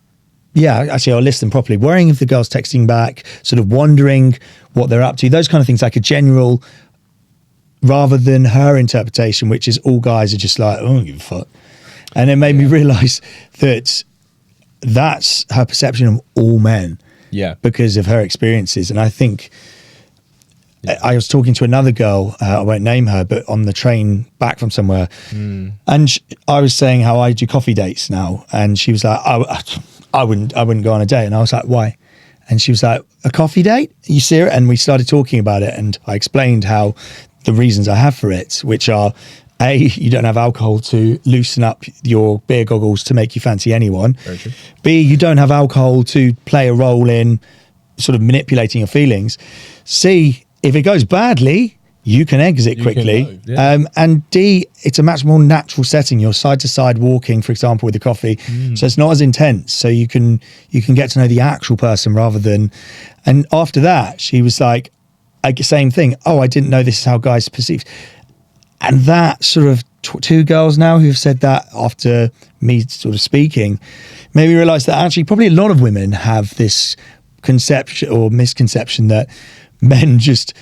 Speaker 1: actually I'll list them properly. Worrying if the girl's texting back, sort of wondering what they're up to, those kind of things, like a general, rather than her interpretation, which is all guys are just like, "I don't give a fuck." And it made me realise that that's her perception of all men.
Speaker 2: Yeah.
Speaker 1: Because of her experiences. And I think I was talking to another girl, I won't name her, but on the train back from somewhere. And I was saying how I do coffee dates now. And she was like, I wouldn't go on a date. And I was like, why? And she was like, a coffee date? Are you serious? And we started talking about it. And I explained how the reasons I have for it, which are, A, you don't have alcohol to loosen up your beer goggles to make you fancy anyone.
Speaker 2: Very true.
Speaker 1: B, you don't have alcohol to play a role in sort of manipulating your feelings. C, if it goes badly, you can exit quickly. And D, it's a much more natural setting. You're side to side walking, for example, with the coffee. So it's not as intense. So you can get to know the actual person rather than. And after that, she was like, same thing. Oh, I didn't know this is how guys perceive. And that sort of two girls now who've said that after me sort of speaking made me realise that actually probably a lot of women have this conception or misconception that men just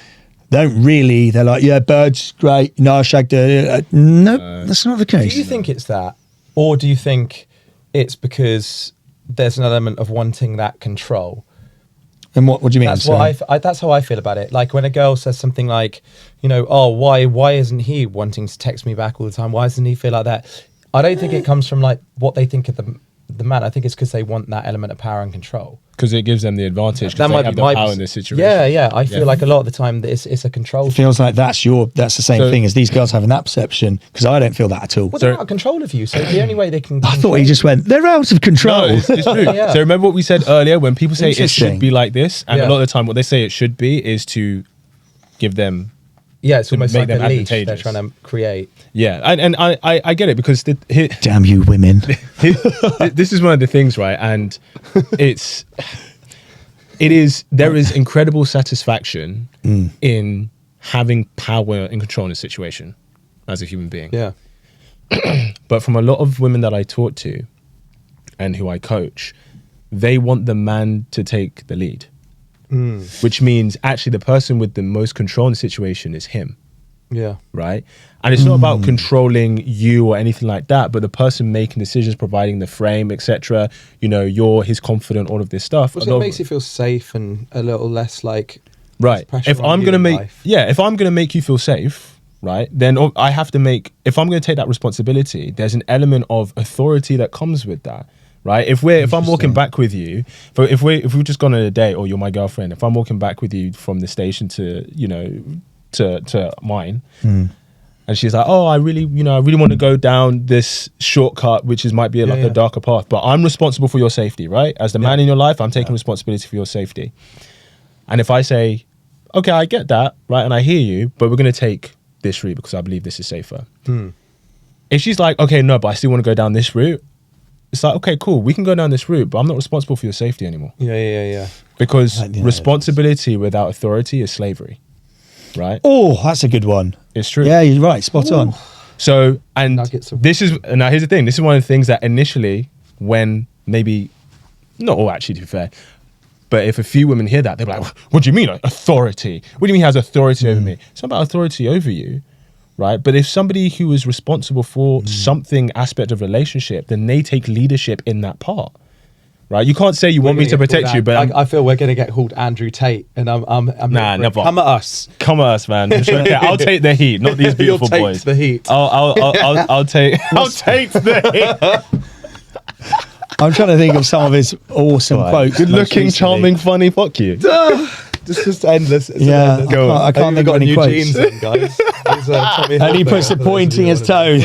Speaker 1: don't really. They're like, yeah, birds, great. No, I shagged her. No, that's not the case.
Speaker 3: Do you think it's that? Or do you think it's because there's an element of wanting that control?
Speaker 1: And what do you mean?
Speaker 3: That's that's how I feel about it. Like when a girl says something like, oh, why isn't he wanting to text me back all the time? Why doesn't he feel like that? I don't think it comes from like what they think of the man. I think it's because they want that element of power and control.
Speaker 2: Because it gives them the advantage. That might be the power in this situation.
Speaker 3: Yeah. I feel like a lot of the time that it's a control.
Speaker 1: It feels like that's the same thing as these girls having that perception. Because I don't feel that at all.
Speaker 3: Well, they're out of control of you. So the only way they can.
Speaker 1: I thought he just went. They're out of control.
Speaker 2: No, it's true. So remember what we said earlier when people say it should be like this, and a lot of the time what they say it should be is to give them.
Speaker 3: Yeah, it's almost like a leash they're
Speaker 2: advantageous.
Speaker 3: trying to create.
Speaker 2: Yeah, and I get it because
Speaker 1: damn you women.
Speaker 2: This is one of the things, right? And there is incredible satisfaction in having power and control in a situation as a human being.
Speaker 3: Yeah.
Speaker 2: But from a lot of women that I talk to and who I coach, they want the man to take the lead, which means actually the person with the most control in the situation is him.
Speaker 3: Yeah.
Speaker 2: Right. And it's not about controlling you or anything like that, but the person making decisions, providing the frame, etc. You know, you're his confidant, all of this stuff.
Speaker 3: So it makes you feel safe and a little less like
Speaker 2: right. If I'm gonna if I'm gonna make you feel safe, right, then I have to if I'm gonna take that responsibility, there's an element of authority that comes with that. Right. If I'm walking back with you, if we've just gone on a date or you're my girlfriend, if I'm walking back with you from the station to, you know, to mine, and she's like, oh, I really want to go down this shortcut, which might be a darker path, but I'm responsible for your safety, right? As the man in your life, I'm taking responsibility for your safety. And if I say, okay, I get that, right, and I hear you, but we're going to take this route because I believe this is safer. If she's like, okay, no, but I still want to go down this route, it's like, okay, cool, we can go down this route, but I'm not responsible for your safety anymore.
Speaker 3: Yeah.
Speaker 2: Because responsibility without authority is slavery. Right.
Speaker 1: Oh, that's a good one.
Speaker 2: It's true.
Speaker 1: Yeah, you're right. Spot on.
Speaker 2: So, and now here's the thing. This is one of the things that initially, when maybe, not all actually to be fair, but if a few women hear that, they're like, what do you mean authority? What do you mean he has authority over me? It's not about authority over you, right? But if somebody who is responsible for something aspect of relationship, then they take leadership in that part. Right, you can't say you want me to protect you, but
Speaker 3: I feel we're going to get called Andrew Tate, and I'm
Speaker 2: nah, never.
Speaker 3: Come at us,
Speaker 2: man. Okay, I'll take the heat, not these beautiful
Speaker 3: You'll
Speaker 2: boys.
Speaker 3: Take the heat.
Speaker 2: I'll take the heat.
Speaker 1: I'm trying to think of some of his awesome quotes.
Speaker 2: Good looking, charming, funny. Fuck you.
Speaker 3: It's just endless. It's
Speaker 1: yeah,
Speaker 3: endless.
Speaker 1: I can't think of any quotes.
Speaker 3: Guys.
Speaker 1: And he puts the pointing his toe.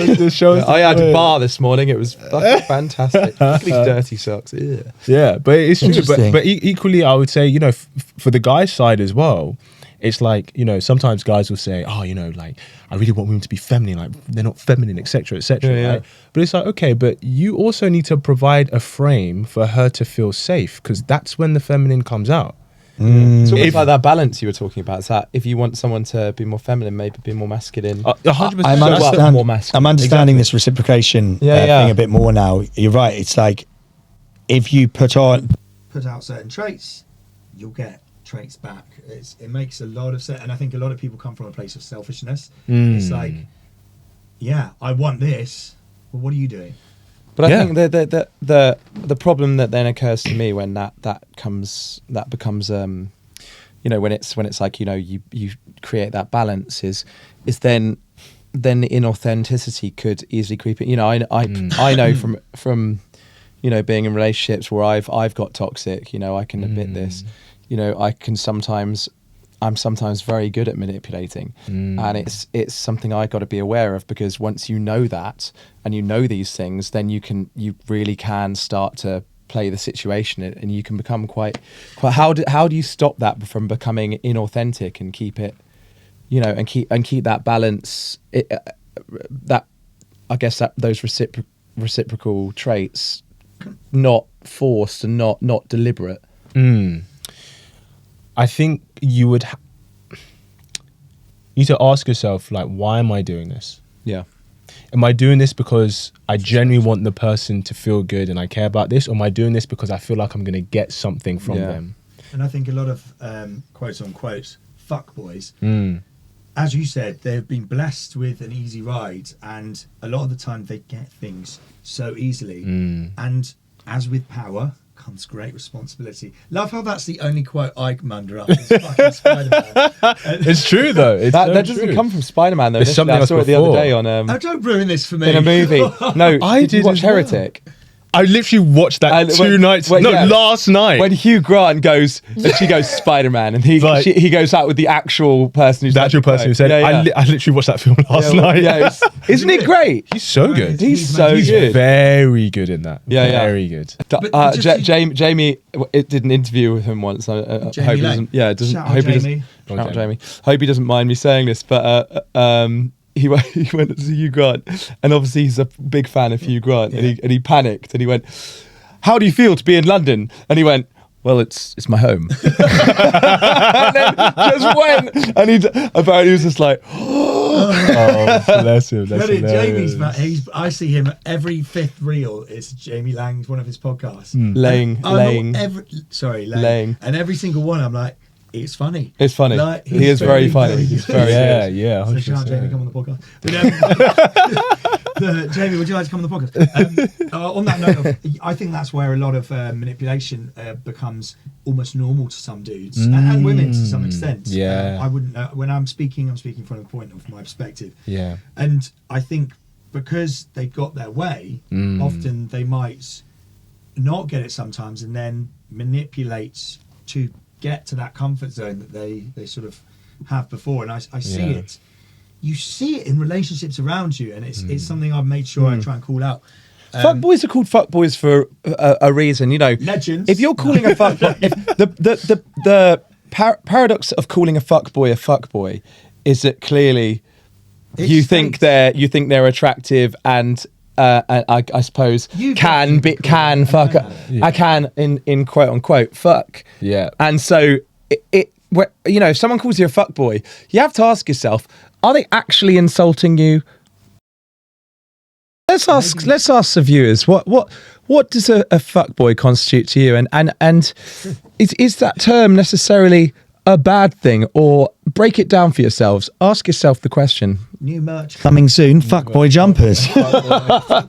Speaker 3: I had a bar this morning. It was fucking fantastic. Look at these dirty socks. Ew.
Speaker 2: Yeah, but it's true. But equally, I would say, you know, for the guy's side as well, it's like, you know, sometimes guys will say, oh, you know, like, I really want women to be feminine, like they're not feminine, etc., etc. Right? But it's like, okay, but you also need to provide a frame for her to feel safe, because that's when the feminine comes out.
Speaker 3: It's almost like that balance you were talking about. It's that if you want someone to be more feminine, maybe be more masculine.
Speaker 2: 100%.
Speaker 1: I'm understanding this reciprocation thing a bit more now. You're right. It's like if you put out certain traits, you'll get traits back. It makes a lot of sense, and I think a lot of people come from a place of selfishness. It's like, yeah, I want this, but what are you doing?
Speaker 3: But I think the problem that then occurs to me when that becomes you know, when it's like, you know, you create that balance is then the inauthenticity could easily creep in. You know, I know from you know, being in relationships where I've got toxic. You know, I can admit this. You know, I'm sometimes very good at manipulating, and it's something I got to be aware of, because once you know that and you know these things, then you really can start to play the situation, and you can become quite. How do you stop that from becoming inauthentic and keep it, you know, and keep that balance? That I guess that those reciprocal traits, not forced and not deliberate.
Speaker 2: I think you would need to ask yourself, like, why am I doing this?
Speaker 3: Yeah.
Speaker 2: Am I doing this because I genuinely want the person to feel good and I care about this? Or am I doing this because I feel like I'm going to get something from them?
Speaker 1: And I think a lot of quotes unquote fuck boys, as you said, they've been blessed with an easy ride, and a lot of the time they get things so easily. And as with power comes great responsibility. Love how that's the only quote I can munder up. It's fucking Spider-Man.
Speaker 2: It's true though.
Speaker 3: That doesn't come from Spider-Man though.
Speaker 2: It's something
Speaker 3: I saw it the other day on.
Speaker 1: Oh, don't ruin this for me.
Speaker 3: In a movie. No, did you watch Heretic?
Speaker 2: I literally watched that last night.
Speaker 3: When Hugh Grant goes, and she goes Spider-Man, and he goes out with the actual person who's
Speaker 2: who said it. I literally watched that film last night.
Speaker 3: Isn't it great?
Speaker 2: He's so good.
Speaker 3: He's so good.
Speaker 2: Very good in that. Very good.
Speaker 3: Jamie did an interview with him once. I hope he doesn't.
Speaker 1: Shout out Jamie.
Speaker 3: Hope he doesn't mind me saying this, but he went to see Hugh Grant, and obviously he's a big fan of Hugh Grant, and he panicked, and he went, "How do you feel to be in London?" And he went, well, it's my home. And then just went, and apparently he was just like,
Speaker 2: Oh, bless him. That's
Speaker 1: Jamie's,
Speaker 2: hilarious.
Speaker 1: I see him every fifth reel. It's Jamie Lang's one of his podcasts.
Speaker 3: laying.
Speaker 1: Laying. And every single one, I'm like, it's funny.
Speaker 3: It's funny.
Speaker 1: Like,
Speaker 3: he is very funny. He's very
Speaker 2: Yeah,
Speaker 3: good.
Speaker 2: yeah.
Speaker 1: So shout out
Speaker 2: 100%.
Speaker 1: Jamie, come on the podcast. Jamie, would you like to come on the podcast? On that note, I think that's where a lot of manipulation becomes almost normal to some dudes and women to some extent.
Speaker 2: Yeah.
Speaker 1: I wouldn't. When I'm speaking from a point of my perspective.
Speaker 2: Yeah.
Speaker 1: And I think because they got their way, often they might not get it sometimes, and then manipulate to get to that comfort zone that they sort of have before. And I see it. You see it in relationships around you, and it's something I've made sure I try and call out.
Speaker 3: Fuckboys are called fuckboys for a reason, you know.
Speaker 1: Legends.
Speaker 3: If you're calling a fuckboy, the paradox of calling a fuckboy is that clearly you think they're attractive and I suppose can fuck. I can in quote unquote fuck.
Speaker 2: Yeah.
Speaker 3: And so you know, if someone calls you a fuckboy, you have to ask yourself, are they actually insulting you? Let's ask the viewers what does a fuckboy constitute to you, and is that term necessarily a bad thing, or break it down for yourselves? Ask yourself the question.
Speaker 1: New merch coming soon. Fuckboy jumpers.
Speaker 2: Fuckboy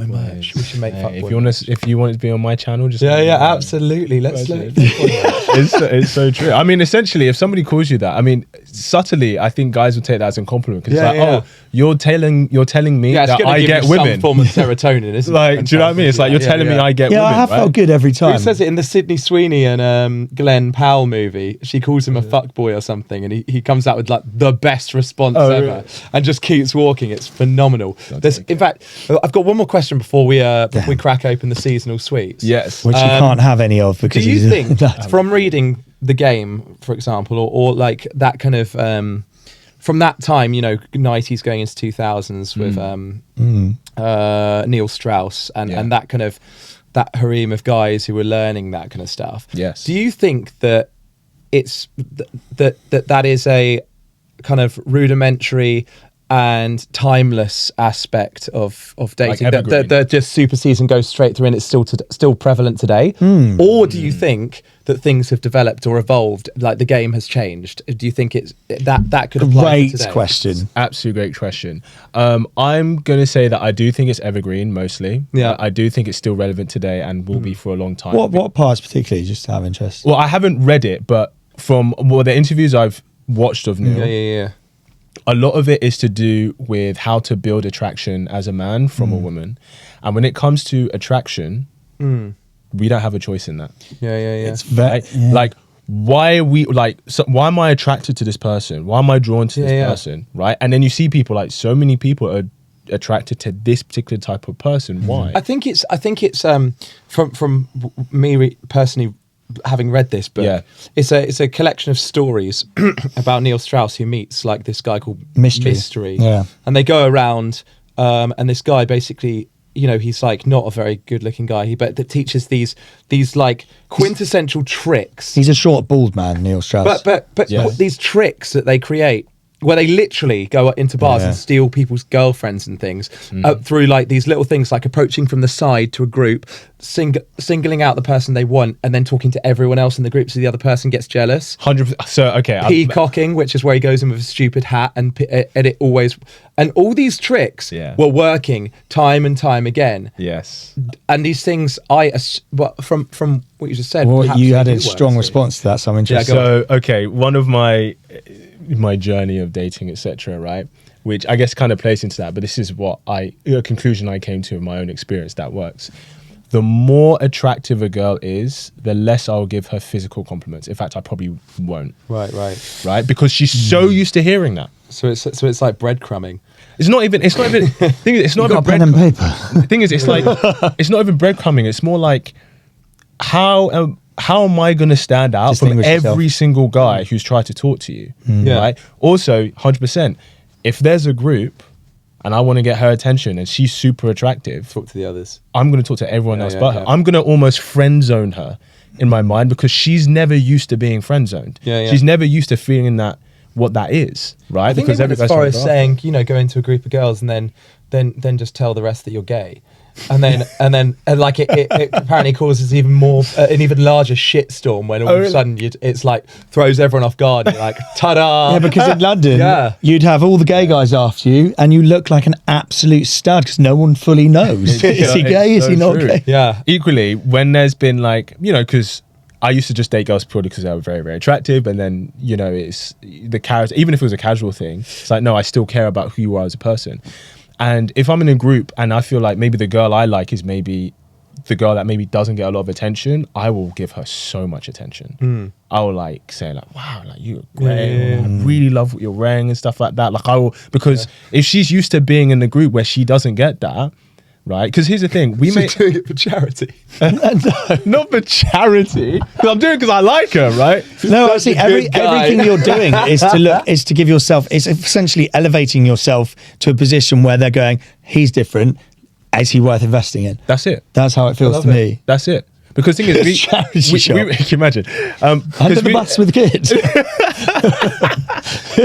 Speaker 3: merch. We should make fuckboy.
Speaker 2: If you want to be on my channel, just
Speaker 3: absolutely. Let's
Speaker 2: it's so true. I mean, essentially, if somebody calls you that, I mean, subtly, I think guys would take that as a compliment because oh, you're telling me that I get women.
Speaker 3: Some form of serotonin, isn't
Speaker 2: like,
Speaker 3: it?
Speaker 2: do you know what I mean? It's like you're telling me I get women.
Speaker 1: I have felt good every time.
Speaker 3: Who says it in the Sydney Sweeney and Glenn Powell movie? She calls him a fuckboy or something, and he comes out with like the best response ever, and just keeps walking. It's phenomenal. In fact, I've got one more question before we crack open the seasonal sweets.
Speaker 2: Yes,
Speaker 1: which you can't have any of because
Speaker 3: do you think from reading the game, for example, or like that kind of from that time, you know, 90s going into 2000s with Neil Strauss and that kind of that harem of guys who were learning that kind of stuff.
Speaker 2: Yes.
Speaker 3: Do you think that it's that is a kind of rudimentary and timeless aspect of dating,
Speaker 2: Like
Speaker 3: that just super season goes straight through and it's still prevalent today? Or do you think that things have developed or evolved, like the game has changed? Do you think it's that could apply to today?
Speaker 1: Great question.
Speaker 2: Absolutely great question. I'm going to say that I do think it's evergreen mostly.
Speaker 3: Yeah.
Speaker 2: I do think it's still relevant today and will be for a long time.
Speaker 1: What parts particularly, just to have interest?
Speaker 2: Well, I haven't read it, but from the interviews I've watched of Neil,
Speaker 3: Yeah.
Speaker 2: a lot of it is to do with how to build attraction as a man from a woman. And when it comes to attraction, we don't have a choice in that.
Speaker 3: Yeah.
Speaker 1: It's
Speaker 2: Like, why are we why am I attracted to this person? Why am I drawn to this person? Right? And then you see people, like, so many people are attracted to this particular type of person. Why?
Speaker 3: I think it's from me personally, having read this book, it's a collection of stories about Neil Strauss, who meets like this guy called Mystery. And they go around, and this guy basically, you know, he's like not a very good looking guy, but that teaches these like quintessential tricks.
Speaker 1: He's a short, bald man, Neil Strauss.
Speaker 3: But these tricks that they create, where they literally go into bars and steal people's girlfriends and things through like these little things, like approaching from the side to a group, singling out the person they want, and then talking to everyone else in the group so the other person gets jealous.
Speaker 2: 100%. So, okay.
Speaker 3: Peacocking, which is where he goes in with a stupid hat, and it always... And all these tricks were working time and time again.
Speaker 2: Yes.
Speaker 3: And these things, from what you just said...
Speaker 1: Well, you had a strong response to that, so I'm interested.
Speaker 2: So, okay, one of my journey of dating, etc., right, which I guess kind of plays into that, but this is a conclusion I came to in my own experience that works. The more attractive a girl is, the less I'll give her physical compliments. In fact, I probably won't. Right, because she's so used to hearing that.
Speaker 3: So it's like breadcrumbing.
Speaker 2: It's not even thing is, it's not even
Speaker 1: pen and paper.
Speaker 2: The thing is, it's like it's not even breadcrumbing. It's more like how am I going to stand out from every single guy who's tried to talk to you? Right. Also, 100%. If there's a group and I want to get her attention and she's super attractive,
Speaker 3: talk to the others.
Speaker 2: I'm going to talk to everyone else but her. I'm going to almost friend zone her in my mind because she's never used to being friend zoned.
Speaker 3: Yeah.
Speaker 2: She's never used to feeling that what that is, right?
Speaker 3: I think
Speaker 2: because
Speaker 3: they went as
Speaker 2: guy's
Speaker 3: far
Speaker 2: trying
Speaker 3: as
Speaker 2: to go
Speaker 3: saying, you know, go into a group of girls and then just tell the rest that you're gay. And then like it apparently causes even more an even larger shitstorm when all of a sudden it's like throws everyone off guard. You're like, ta-da!
Speaker 1: Yeah, because in London, you'd have all the gay guys after you, and you look like an absolute stud because no one fully knows. Is he gay? Is he not gay?
Speaker 3: Yeah.
Speaker 2: Equally, when there's been like, you know, because I used to just date girls purely because they were very, very attractive, and then, you know, it's the character. Even if it was a casual thing, it's like, no, I still care about who you are as a person. And if I'm in a group and I feel like maybe the girl I like is maybe the girl that maybe doesn't get a lot of attention, I will give her so much attention. I will like say like, wow, like you're great. I really love what you're wearing and stuff like that. Like I will, because if she's used to being in the group where she doesn't get that, right? Because here's the thing, we may
Speaker 3: doing it for charity.
Speaker 2: not for charity. I'm doing it because I like her, right?
Speaker 1: No, see, everything you're doing is to give yourself. It's essentially elevating yourself to a position where they're going, he's different. Is he worth investing in?
Speaker 2: That's it.
Speaker 1: That's how it feels to me.
Speaker 2: That's it. Because the thing is, we can you imagine
Speaker 1: under the bus with kids.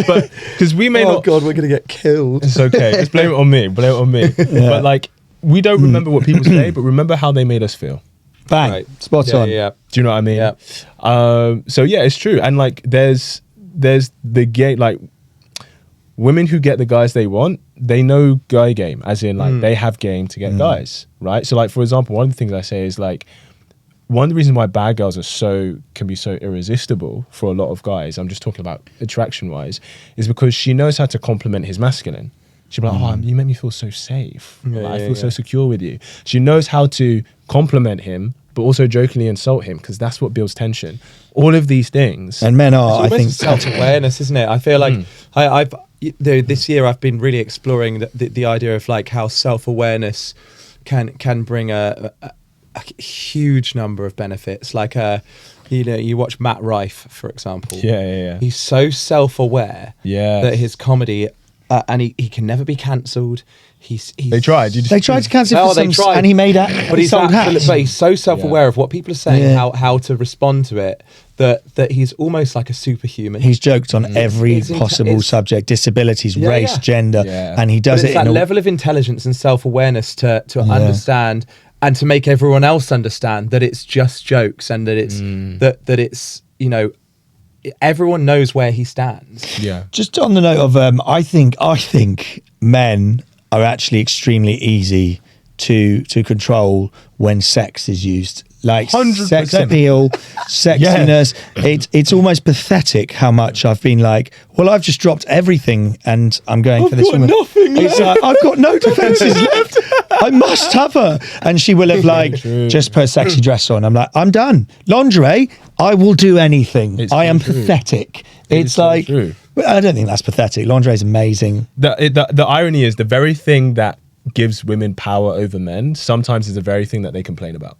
Speaker 2: But because we may not.
Speaker 3: Oh God, we're gonna get killed.
Speaker 2: It's okay. Just blame it on me. Blame it on me.
Speaker 1: Yeah.
Speaker 2: But like, we don't remember what people say, but remember how they made us feel.
Speaker 1: Bang,
Speaker 3: Right.
Speaker 1: spot on.
Speaker 3: Yeah.
Speaker 2: Do you know what I mean?
Speaker 3: Yeah.
Speaker 2: So yeah, it's true. And like, there's the gay, like, women who get the guys they want, they know guy game, as in like they have game to get guys, right? So like, for example, one of the things I say is like, one of the reasons why bad girls can be so irresistible for a lot of guys, I'm just talking about attraction wise, is because she knows how to compliment his masculine. She'll be like, oh, you make me feel so safe. I feel so secure with you. She knows how to compliment him, but also jokingly insult him, because that's what builds tension. All of these things.
Speaker 1: And men are, I think,
Speaker 3: self-awareness, isn't it? I feel like this year I've been really exploring the idea of like how self-awareness can bring a huge number of benefits. Like, you know, you watch Matt Rife, for example.
Speaker 2: Yeah.
Speaker 3: He's so self-aware that his comedy, and he can never be cancelled.
Speaker 2: They tried.
Speaker 1: They tried to cancel him for some, and he made it.
Speaker 3: But he's so self-aware of what people are saying, how to respond to it, that he's almost like a superhuman.
Speaker 1: He's joked on every possible subject: disabilities, race, gender, and he does
Speaker 3: but it's
Speaker 1: it
Speaker 3: that level of intelligence and self-awareness to understand and to make everyone else understand that it's just jokes, and that it's that it's, you know, everyone knows where he stands.
Speaker 2: Yeah.
Speaker 1: Just on the note of, I think men are actually extremely easy to control when sex is used. Like
Speaker 2: 100%.
Speaker 1: Sex appeal, sexiness. It's almost pathetic how much I've been like, well, I've just dropped everything and I'm going for this woman. It's like, I've got no defences left. I must have her. And she will have like just put a sexy dress on. I'm like, I'm done. Lingerie, I will do anything. I am pathetic. It's like,
Speaker 2: true.
Speaker 1: I don't think that's pathetic. Lingerie is amazing.
Speaker 2: The irony is the very thing that gives women power over men sometimes is the very thing that they complain about.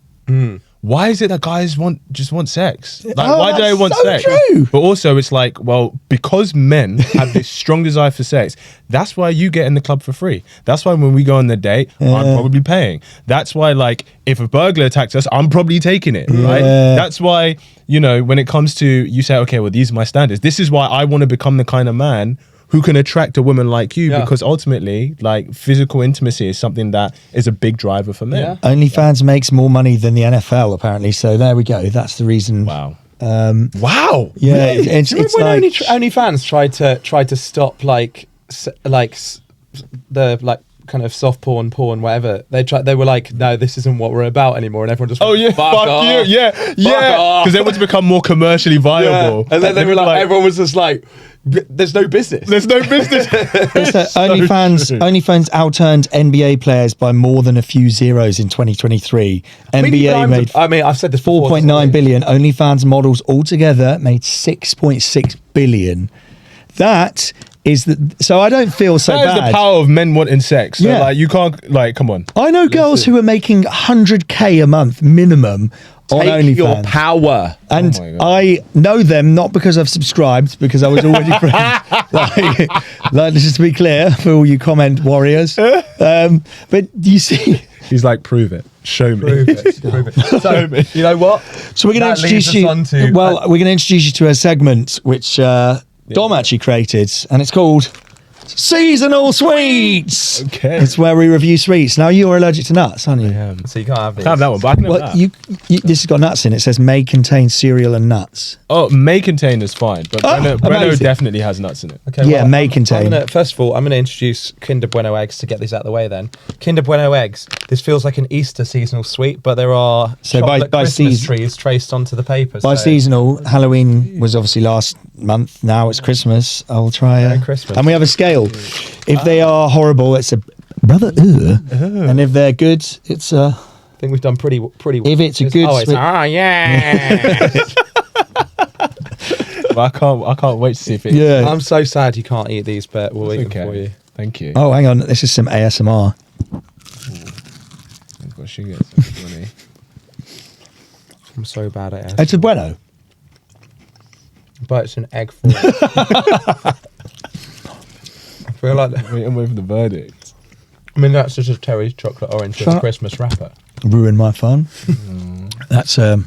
Speaker 2: Why is it that guys just want sex? Like, why do they want sex?
Speaker 1: True.
Speaker 2: But also, it's like, well, because men have this strong desire for sex, that's why you get in the club for free. That's why when we go on the date, I'm probably paying. That's why, like, if a burglar attacks us, I'm probably taking it, right? That's why, you know, when it comes to, you say, okay, well, these are my standards. This is why I want to become the kind of man who can attract a woman like you, because ultimately, like, physical intimacy is something that is a big driver for men.
Speaker 1: OnlyFans makes more money than the NFL, apparently. So there we go. That's the reason.
Speaker 2: Wow. Wow.
Speaker 1: Yeah,
Speaker 3: Really?
Speaker 1: it's
Speaker 3: Do you remember
Speaker 1: like
Speaker 3: when OnlyFans tried to stop the kind of soft porn, whatever. They were like, no, this isn't what we're about anymore, and everyone just went, fuck off.
Speaker 2: you, because they want to become more commercially viable.
Speaker 3: And then they were like, everyone was just like, there's no business.
Speaker 1: OnlyFans outturned NBA players by more than a few zeros in 2023. NBA made
Speaker 3: I've said this before,
Speaker 1: 4.9 billion. OnlyFans models altogether made 6.6 billion. That is so I don't feel so bad.
Speaker 2: That is the power of men wanting sex. So like, you can't, like, come on.
Speaker 1: I know girls who are making 100k a month minimum on OnlyFans.
Speaker 3: Take your power.
Speaker 1: And I know them not because I've subscribed, because I was already friends. like, just to be clear for all you comment warriors. But you see,
Speaker 2: He's like, prove it. Show me.
Speaker 3: Prove it. Prove it. So, you know what?
Speaker 1: So we're going to
Speaker 3: That leads
Speaker 1: introduce you.
Speaker 3: us on to-
Speaker 1: We're going to introduce you to a segment which Dom actually created, and it's called Seasonal Sweets.
Speaker 2: Okay.
Speaker 1: It's where we review sweets. Now you're allergic to nuts, aren't you?
Speaker 3: So you can't have these.
Speaker 2: Can't have that one, but I can have
Speaker 1: Well,
Speaker 2: that.
Speaker 1: you this has got nuts in it. It says may contain cereal and nuts.
Speaker 2: Oh, may contain is fine, but Breno
Speaker 1: amazing.
Speaker 2: definitely has nuts in it.
Speaker 3: Okay,
Speaker 1: Yeah, may
Speaker 3: I'm
Speaker 1: contain.
Speaker 3: First of all, I'm going to introduce Kinder Bueno eggs to get these out of the way then. Kinder Bueno eggs. This feels like an Easter seasonal sweet, but there are
Speaker 1: So
Speaker 3: chocolate
Speaker 1: by
Speaker 3: Christmas
Speaker 1: season-
Speaker 3: trees traced onto the paper.
Speaker 1: By
Speaker 3: so
Speaker 1: seasonal, Halloween was obviously last month. Now it's Christmas. I'll try.
Speaker 3: Merry Christmas.
Speaker 1: And we have a scale. If they are horrible, it's a brother. And if they're good, it's a.
Speaker 3: I think we've done pretty well.
Speaker 1: If it's a good
Speaker 3: Oh, it's,
Speaker 1: sweet-
Speaker 3: yeah.
Speaker 2: But I can't wait to see if it.
Speaker 1: Yeah.
Speaker 3: I'm so sad you can't eat these, but we'll eat
Speaker 2: It's
Speaker 3: them for
Speaker 2: okay.
Speaker 3: you.
Speaker 2: Thank you.
Speaker 1: Oh, hang on. This is some ASMR.
Speaker 2: I've got sugar. It's funny.
Speaker 3: I'm so bad at it.
Speaker 1: It's a bueno.
Speaker 3: But it's an egg form. I feel like,
Speaker 2: Wait, I'm waiting for the verdict.
Speaker 3: I mean, that's just a Terry's chocolate orange with
Speaker 1: Shut
Speaker 3: a
Speaker 1: up.
Speaker 3: Christmas wrapper.
Speaker 1: Ruin my fun. That's oh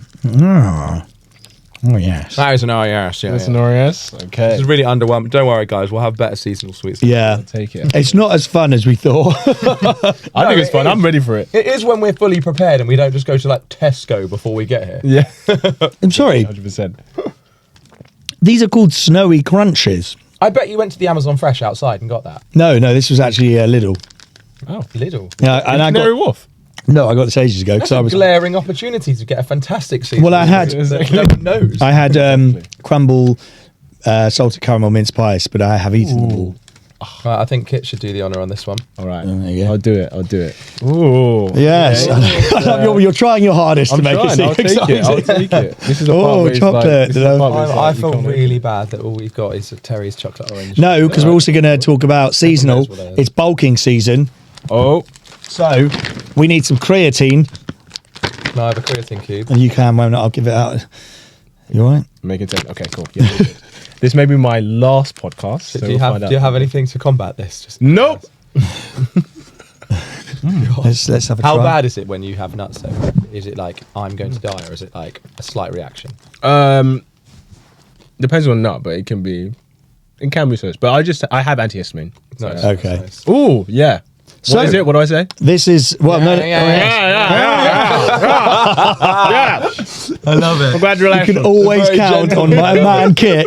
Speaker 1: yes.
Speaker 3: That is an yes. Yeah,
Speaker 2: That's
Speaker 3: yeah.
Speaker 2: an RS. Okay.
Speaker 3: This is really underwhelming. Don't worry, guys. We'll have better seasonal sweets.
Speaker 1: Yeah.
Speaker 2: I'll take it.
Speaker 1: It's not as fun as we thought.
Speaker 2: I think it's fun. I'm ready for it.
Speaker 3: It is when we're fully prepared and we don't just go to like Tesco before we get here.
Speaker 2: Yeah.
Speaker 1: I'm sorry.
Speaker 2: 100%.
Speaker 1: These are called snowy crunches.
Speaker 3: I bet you went to the Amazon Fresh outside and got that.
Speaker 1: No, this was actually Lidl.
Speaker 2: Oh.
Speaker 3: Lidl.
Speaker 1: Yeah, and I
Speaker 2: Canary
Speaker 1: got
Speaker 2: Wharf.
Speaker 1: no, I got this ages ago because
Speaker 3: That's
Speaker 1: I
Speaker 3: a
Speaker 1: was.
Speaker 3: glaring opportunity to get a fantastic season.
Speaker 1: Well, I had-
Speaker 3: No one knows.
Speaker 1: I had crumble salted caramel mince pies, but I have eaten them all.
Speaker 3: Right, I think Kit should do the honour on this one.
Speaker 2: All right.
Speaker 1: there you go.
Speaker 2: I'll do it. Ooh.
Speaker 1: Yes, you're trying your hardest
Speaker 2: I'm
Speaker 1: to make
Speaker 2: trying.
Speaker 1: it seem
Speaker 2: I'll take
Speaker 1: exciting.
Speaker 2: it. I'll take it. This is the part
Speaker 1: Oh,
Speaker 2: where it's
Speaker 1: chocolate.
Speaker 2: Like, this is the part where it's
Speaker 3: I
Speaker 2: like,
Speaker 3: feel
Speaker 2: you can't-
Speaker 3: really bad that all we've got is a Terry's chocolate orange.
Speaker 1: No, because we're also going to talk about seasonal.
Speaker 3: what that is.
Speaker 1: It's bulking season,
Speaker 2: Oh.
Speaker 1: so we need some creatine.
Speaker 3: No, I have a creatine cube.
Speaker 1: And you can, won't I? I'll give it out. You all right?
Speaker 2: Make it 10. Okay, cool. Yeah, we're good. This may be my last podcast. So
Speaker 3: do
Speaker 2: we'll
Speaker 3: you
Speaker 2: find out.
Speaker 3: have anything to combat this? Just
Speaker 2: Nope.
Speaker 1: Let's have a
Speaker 3: How
Speaker 1: try.
Speaker 3: bad is it when you have nuts though? Is it like I'm going to die, or is it like a slight reaction?
Speaker 2: Depends on nut, but it can be so. But I have antihistamine.
Speaker 3: No,
Speaker 2: So.
Speaker 3: it's
Speaker 1: Okay.
Speaker 3: nice.
Speaker 2: Ooh, yeah.
Speaker 1: So-
Speaker 2: What is it? What do I say?
Speaker 1: This is well, no,
Speaker 3: I love it.
Speaker 2: Congratulations.
Speaker 1: you can always
Speaker 3: Very
Speaker 1: count
Speaker 3: gentle.
Speaker 1: on my man Kit.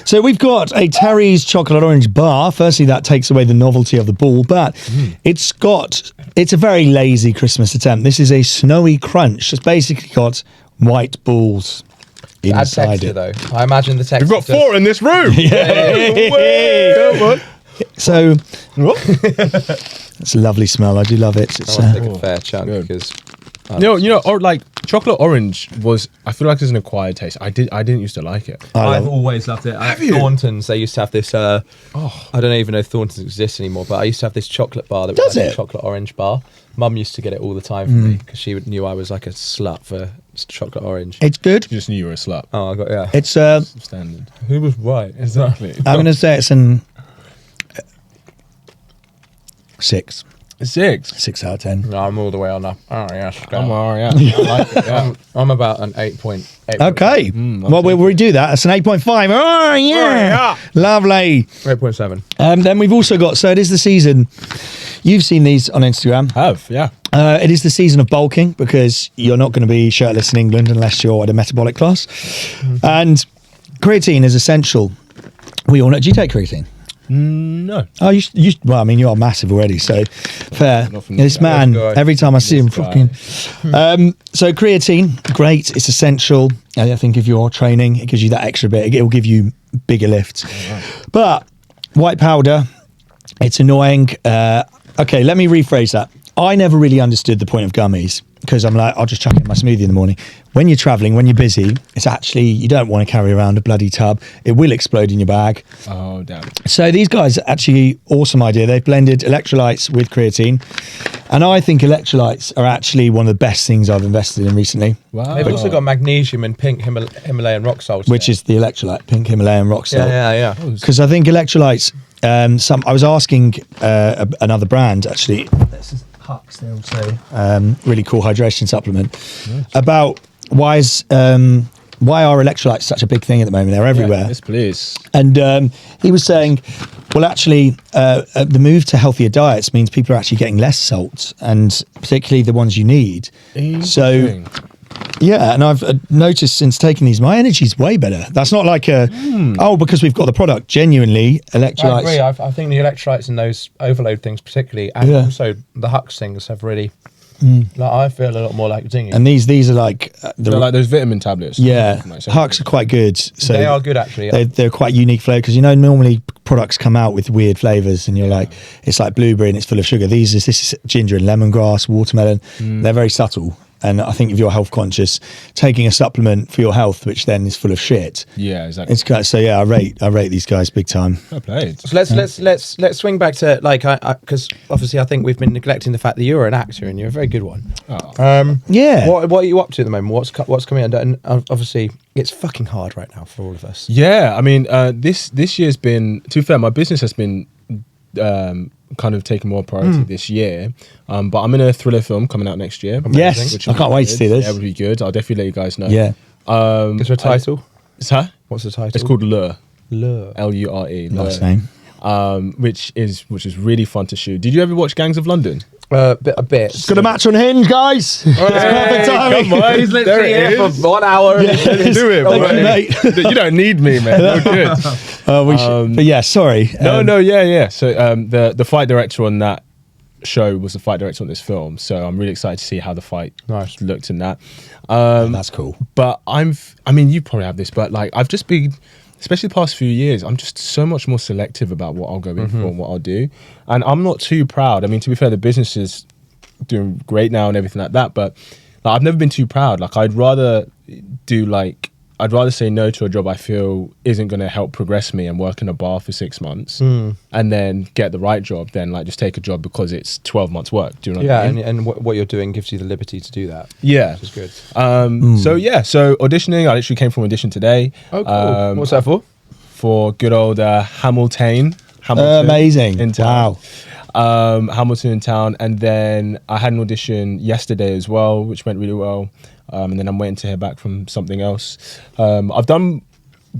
Speaker 1: So we've got a Terry's chocolate orange bar. Firstly, that takes away the novelty of the ball, but it's a very lazy Christmas attempt. This is a snowy crunch. It's basically got white balls
Speaker 3: Add
Speaker 1: inside
Speaker 3: texture
Speaker 1: it.
Speaker 3: though. I imagine the texture.
Speaker 2: We've got 4 in this room. Come on.
Speaker 1: So it's a lovely smell. I do love it. It's,
Speaker 3: I want to take a fair chunk
Speaker 2: Good.
Speaker 3: because
Speaker 2: Or like chocolate orange was. I feel like it's an acquired taste. I didn't used to like it.
Speaker 1: I
Speaker 3: I've
Speaker 1: love it.
Speaker 3: always loved it.
Speaker 2: Have you?
Speaker 3: Thornton's, they used to have this. I don't even know if Thornton's exists anymore, but I used to have this chocolate bar that was
Speaker 1: Does
Speaker 3: like
Speaker 1: it?
Speaker 3: a chocolate orange bar. Mum used to get it all the time for me because she knew I was like a slut for chocolate orange.
Speaker 1: It's good.
Speaker 2: You just knew you were a slut.
Speaker 3: Oh, I got yeah.
Speaker 1: It's
Speaker 2: Standard.
Speaker 3: Who was right?
Speaker 2: Exactly.
Speaker 1: I'm going to say it's an 6.
Speaker 2: 6.
Speaker 1: 6 out of 10.
Speaker 3: No, I'm all the way on up. Oh yes,
Speaker 2: I'm alright. Yeah. I like it. Yeah.
Speaker 3: I'm about an 8.8.
Speaker 1: Okay.
Speaker 2: I'll
Speaker 1: Well,
Speaker 2: take
Speaker 1: we'll redo that. It's an 8.5. Oh, yeah. Lovely.
Speaker 3: 8.7.
Speaker 1: Then we've also got, so it is the season. You've seen these on Instagram.
Speaker 2: Have yeah.
Speaker 1: It is the season of bulking because you're not going to be shirtless in England unless you're at a metabolic class. And creatine is essential. We all know. Do you take creatine?
Speaker 2: No.
Speaker 1: Oh, well, I mean, you are massive already, so fair.
Speaker 2: Not from
Speaker 1: This
Speaker 2: this
Speaker 1: man,
Speaker 3: guy.
Speaker 1: every time I see him,
Speaker 2: This guy.
Speaker 1: fucking. So creatine, great. It's essential. And I think if you're training, it gives you that extra bit. It will give you bigger lifts. But white powder, it's annoying. Okay, let me rephrase that. I never really understood the point of gummies because I'm like, I'll just chuck it in my smoothie in the morning. When you're traveling, when you're busy, it's actually, you don't want to carry around a bloody tub. It will explode in your bag.
Speaker 2: Oh damn.
Speaker 1: So these guys, actually, awesome idea. They've blended electrolytes with creatine. And I think electrolytes are actually one of the best things I've invested in recently,
Speaker 2: Wow.
Speaker 3: They've also got magnesium and pink Himalayan rock salt.
Speaker 1: which is the electrolyte, pink Himalayan rock salt.
Speaker 3: yeah.
Speaker 1: Because I think electrolytes, I was asking another brand, actually, Hux, they're also really cool hydration supplement. About why are electrolytes such a big thing at the moment? They're everywhere.
Speaker 2: Yes, please.
Speaker 1: And he was saying, well, actually, the move to healthier diets means people are actually getting less salt, and particularly the ones you need. So, yeah, and I've noticed since taking these, my energy's way better. That's not like because we've got the product. Genuinely, electrolytes.
Speaker 3: I agree. I think the electrolytes and those overload things particularly, and also the Hux things have really... Like I feel a lot more like dingy.
Speaker 1: And these are like
Speaker 2: They're like those vitamin tablets.
Speaker 1: yeah, Hux are quite good. So
Speaker 3: they are good actually.
Speaker 1: They're quite unique flavour because normally products come out with weird flavours, and you're like, it's like blueberry and it's full of sugar. This is ginger and lemongrass, watermelon. They're very subtle. And I think if you're health conscious, taking a supplement for your health, which then is full of shit.
Speaker 2: Yeah, exactly.
Speaker 1: It's kind of, so yeah, I rate these guys big time.
Speaker 2: Well played.
Speaker 3: So let's swing back to like because obviously I think we've been neglecting the fact that you're an actor and you're a very good one.
Speaker 1: Yeah.
Speaker 3: What are you up to at the moment? What's coming out? And obviously it's fucking hard right now for all of us.
Speaker 2: Yeah, I mean, this year's been, to be fair, my business has been kind of taking more priority this year. But I'm in a thriller film coming out next year.
Speaker 1: Yes,
Speaker 2: which
Speaker 1: I can't wait to see this.
Speaker 2: Yeah, it would be good. I'll definitely let you guys know.
Speaker 1: Yeah.
Speaker 3: Is there a title?
Speaker 2: What's
Speaker 3: the title?
Speaker 2: It's called Lure.
Speaker 3: Lure.
Speaker 2: Lure.
Speaker 1: Nice name.
Speaker 2: Which is really fun to shoot. Did you ever watch Gangs of London?
Speaker 3: A bit.
Speaker 1: Got a match on Hinge, guys. It's perfect timing.
Speaker 2: Come on.
Speaker 3: He's literally here for 1 hour.
Speaker 2: Let's do it,
Speaker 1: Thank
Speaker 2: bro.
Speaker 1: you, mate.
Speaker 2: You don't need me, man. You're good.
Speaker 1: We should, but yeah, sorry.
Speaker 2: Yeah. So the fight director on that show was the fight director on this film. So I'm really excited to see how the fight looked in that.
Speaker 1: That's cool.
Speaker 2: But I mean, you probably have this, but like I've just been, especially the past few years, I'm just so much more selective about what I'll go in for and what I'll do. And I'm not too proud. I mean, to be fair, the business is doing great now and everything like that, but like, I've never been too proud. Like I'd rather say no to a job I feel isn't going to help progress me and work in a bar for 6 months and then get the right job than like just take a job because it's 12 months work. Do you know what I mean?
Speaker 3: And what you're doing gives you the liberty to do that.
Speaker 2: Yeah.
Speaker 3: Which is good.
Speaker 2: So auditioning, I literally came from audition today.
Speaker 3: Oh, cool. What's that for?
Speaker 2: For good old Hamilton.
Speaker 1: Amazing.
Speaker 2: In town. Wow. Hamilton in town. And then I had an audition yesterday as well, which went really well. And then I'm waiting to hear back from something else. I've done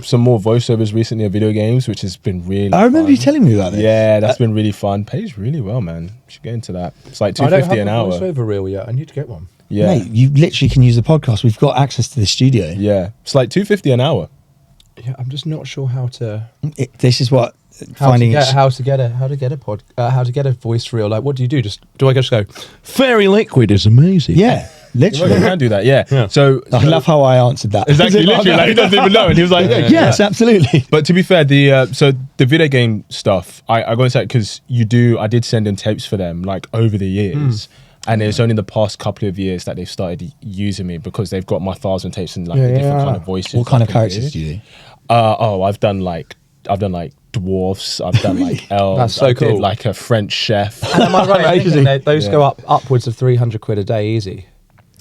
Speaker 2: some more voiceovers recently of video games, which has been really
Speaker 1: I remember
Speaker 2: fun.
Speaker 1: you telling me about this.
Speaker 2: Yeah, that's been really fun. Pays really well, man. You should get into that. It's like $250 an hour.
Speaker 3: I don't have a voiceover reel yet. I need to get one.
Speaker 2: Yeah.
Speaker 1: Mate, you literally can use the podcast. We've got access to the studio.
Speaker 2: Yeah. It's like $250 an hour.
Speaker 3: Yeah, I'm just not sure how to.
Speaker 1: This is what
Speaker 3: how to get a voice reel. Like, what do you do? Do I just go? Fairy liquid is amazing.
Speaker 1: Yeah, literally.
Speaker 2: You can do that. Yeah. So
Speaker 1: I love how I answered that.
Speaker 2: Exactly. Literally, like, he doesn't even know, and he was like,
Speaker 1: yes, absolutely.
Speaker 2: But to be fair, the video game stuff, I got to say because I did send in tapes for them like over the years. And it's only the past couple of years that they've started using me because they've got my 1,000 tapes and like the different kind of voices.
Speaker 1: What kind of characters do you do?
Speaker 2: I've done like dwarfs. I've done like elves.
Speaker 3: That's so cool.
Speaker 2: Did like a French chef.
Speaker 3: And am I right in thinking those go upwards of 300 quid a day easy?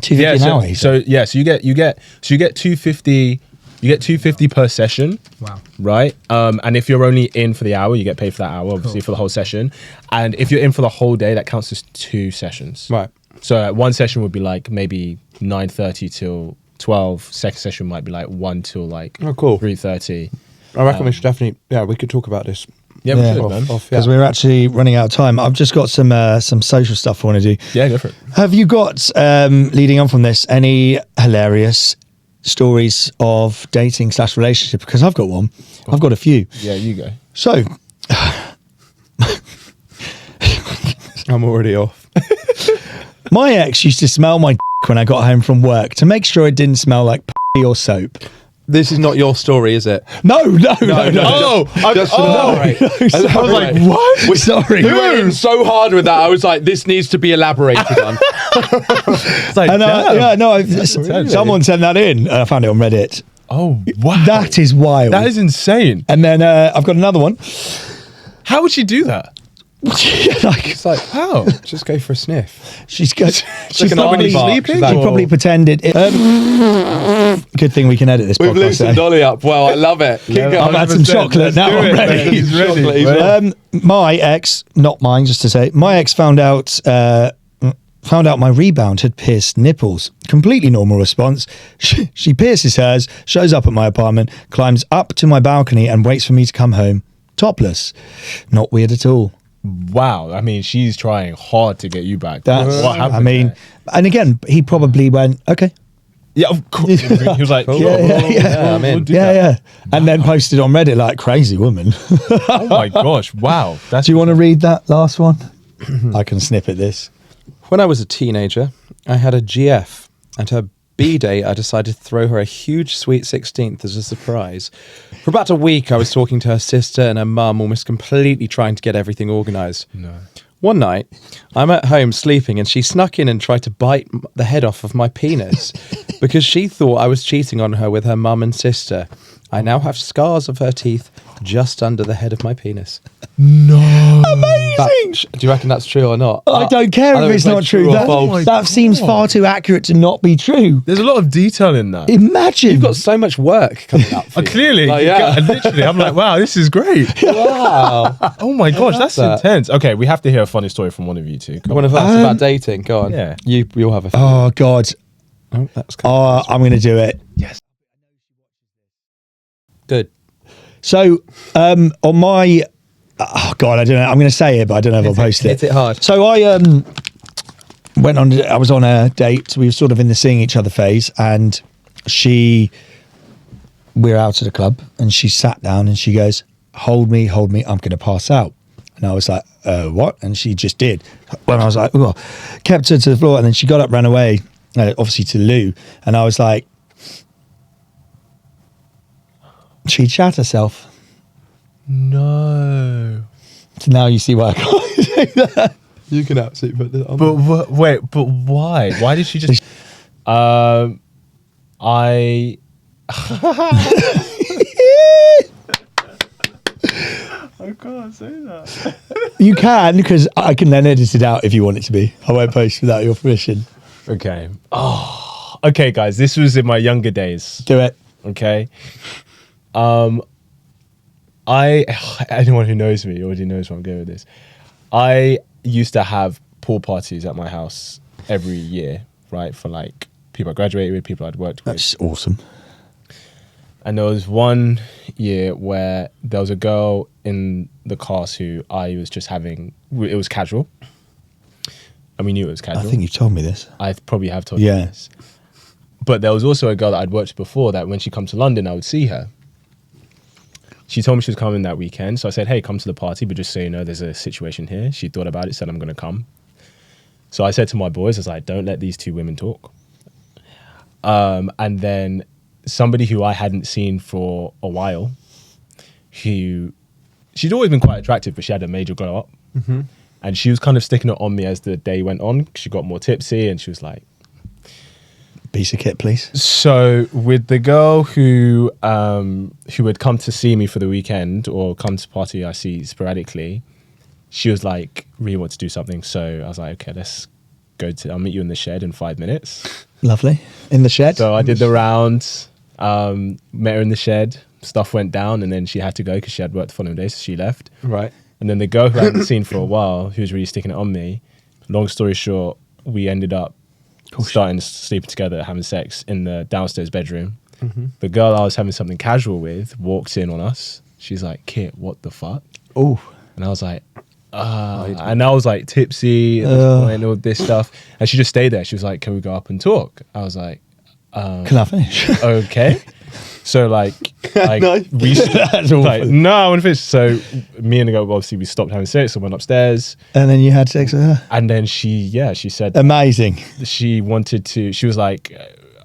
Speaker 1: $250 an hour.
Speaker 2: So you get $250. You get $250 per session.
Speaker 3: Wow.
Speaker 2: Right. And if you're only in for the hour, you get paid for that hour, obviously for the whole session. And if you're in for the whole day, that counts as 2 sessions.
Speaker 3: Right.
Speaker 2: So one session would be like maybe 9:30 till 12. Second session might be like 1 till like 3:30.
Speaker 3: I reckon we should definitely. Yeah, we could talk about this.
Speaker 2: Yeah, we should, man.
Speaker 1: Because we're actually running out of time. I've just got some social stuff I want to do.
Speaker 2: Yeah, go for it.
Speaker 1: Have you got, leading on from this, any hilarious stories of dating / relationship? Because I've got one. I've got a few.
Speaker 2: Yeah, you go.
Speaker 1: So,
Speaker 3: I'm already off.
Speaker 1: my ex used to smell my when I got home from work to make sure it didn't smell like pee or soap.
Speaker 3: This is not your story, is it?
Speaker 1: No.
Speaker 2: Oh, I was like, what?
Speaker 1: Sorry.
Speaker 3: You went in so hard with that. I was like, this needs to be elaborated on.
Speaker 2: It's like,
Speaker 1: someone sent that in. And I found it on Reddit.
Speaker 2: Oh, wow.
Speaker 1: That is wild.
Speaker 2: That is insane.
Speaker 1: And then I've got another one.
Speaker 2: How would she do that?
Speaker 3: It's like,
Speaker 2: how?
Speaker 3: Just go for a sniff.
Speaker 1: She's good.
Speaker 2: She's probably sleeping.
Speaker 1: She probably pretended. Good thing we can edit this
Speaker 3: We've
Speaker 1: podcast.
Speaker 3: loosened Dolly up. Well, I love it.
Speaker 1: I've had some chocolate now. I'm ready.
Speaker 2: He's ready.
Speaker 1: My ex, not mine, just to say, my ex found out Found out my rebound had pierced nipples. Completely normal response. She pierces hers, shows up at my apartment, climbs up to my balcony and waits for me to come home topless. Not weird at all.
Speaker 2: Wow. I mean, she's trying hard to get you back.
Speaker 1: That's,
Speaker 2: what happened?
Speaker 1: I mean,
Speaker 2: there?
Speaker 1: and again, he probably went, okay.
Speaker 2: Yeah, of course. He was like,
Speaker 3: Yeah, I'm in.
Speaker 2: we'll do
Speaker 1: Yeah,
Speaker 2: that.
Speaker 1: yeah. And then posted on Reddit like, crazy woman.
Speaker 2: Oh my gosh. Wow. That's
Speaker 1: Do you want to read that last one? I can snippet this.
Speaker 3: When I was a teenager, I had a GF. At her B-day, I decided to throw her a huge sweet 16th as a surprise. For about a week, I was talking to her sister and her mum, almost completely trying to get everything organised.
Speaker 2: No.
Speaker 3: One night, I'm at home sleeping and she snuck in and tried to bite the head off of my penis because she thought I was cheating on her with her mum and sister. I now have scars of her teeth just under the head of my penis.
Speaker 2: No.
Speaker 1: Amazing.
Speaker 3: Do you reckon that's true or not?
Speaker 1: I don't care if it's not true. That seems far too accurate to not be true.
Speaker 2: There's a lot of detail in that.
Speaker 1: Imagine.
Speaker 3: You've got so much work coming up for you.
Speaker 2: Clearly.
Speaker 3: Like, yeah.
Speaker 2: Literally, I'm like, wow, this is great.
Speaker 3: Wow.
Speaker 2: Oh my gosh, that's
Speaker 3: that.
Speaker 2: intense. Okay, we have to hear a funny story from one of you two. Come
Speaker 3: One
Speaker 2: on.
Speaker 3: of us about dating. Go on.
Speaker 2: Yeah.
Speaker 3: You'll have a.
Speaker 1: Oh, God.
Speaker 3: Oh, that's
Speaker 1: I'm going to do it.
Speaker 3: good.
Speaker 1: So, on my... Oh, God, I don't know. I'm going to say it, but I don't know if I'll post it.
Speaker 3: Hit it hard.
Speaker 1: So I I was on a date. We were sort of in the seeing each other phase, and we were out at a club, and she sat down and she goes, hold me, I'm going to pass out. And I was like, what? And she just did. And I was like, oh, kept her to the floor, and then she got up, ran away, obviously to loo. And I was like, she shat herself.
Speaker 2: No.
Speaker 1: So now you see why I can't do that.
Speaker 3: You can absolutely put this on.
Speaker 2: But wait, but why? Why did she just... I can't say that.
Speaker 1: You can, because I can then edit it out if you want it to be. I won't post without your permission.
Speaker 2: Okay. Oh, okay, guys. This was in my younger days.
Speaker 1: Do it.
Speaker 2: Okay. Anyone who knows me already knows where I'm going with this. I used to have pool parties at my house every year, right? For like people I graduated with, people I'd worked with.
Speaker 1: That's awesome.
Speaker 2: And there was one year where there was a girl in the class who I was just having, it was casual. And we knew it was casual.
Speaker 1: I think you told me this.
Speaker 2: I probably have told you this. But there was also a girl that I'd worked with before that when she come to London, I would see her. She told me she was coming that weekend. So I said, hey, come to the party, but just so you know, there's a situation here. She thought about it, said, I'm going to come. So I said to my boys, I was like, don't let these two women talk. And then somebody who I hadn't seen for a while, she'd always been quite attractive, but she had a major glow up. Mm-hmm. And she was kind of sticking it on me as the day went on. She got more tipsy and she was like,
Speaker 1: Piece of kit, please.
Speaker 2: so with the girl who would come to see me for the weekend or come to party I see sporadically, she was like, really want to do something. So I was like, okay, I'll meet you in the shed in 5 minutes.
Speaker 1: Lovely. In the shed?
Speaker 2: So I did the rounds, met her in the shed, stuff went down, and then she had to go because she had work the following day, so she left.
Speaker 3: Right.
Speaker 2: And then the girl who I hadn't seen for a while, who was really sticking it on me, long story short, we ended up starting sleeping together, having sex in the downstairs bedroom. Mm-hmm. The girl I was having something casual with walks in on us. She's like, Kit, what the fuck?
Speaker 1: Oh.
Speaker 2: And I was like, and I was like tipsy and all this stuff. And she just stayed there. She was like, can we go up and talk? I was like,
Speaker 1: Can I finish?
Speaker 2: okay. So like we
Speaker 1: That's awful.
Speaker 2: like, no, I want to finish. So me and the girl, obviously we stopped having sex. I went upstairs.
Speaker 1: And then you had sex with her?
Speaker 2: And then she said
Speaker 1: Amazing.
Speaker 2: she was like,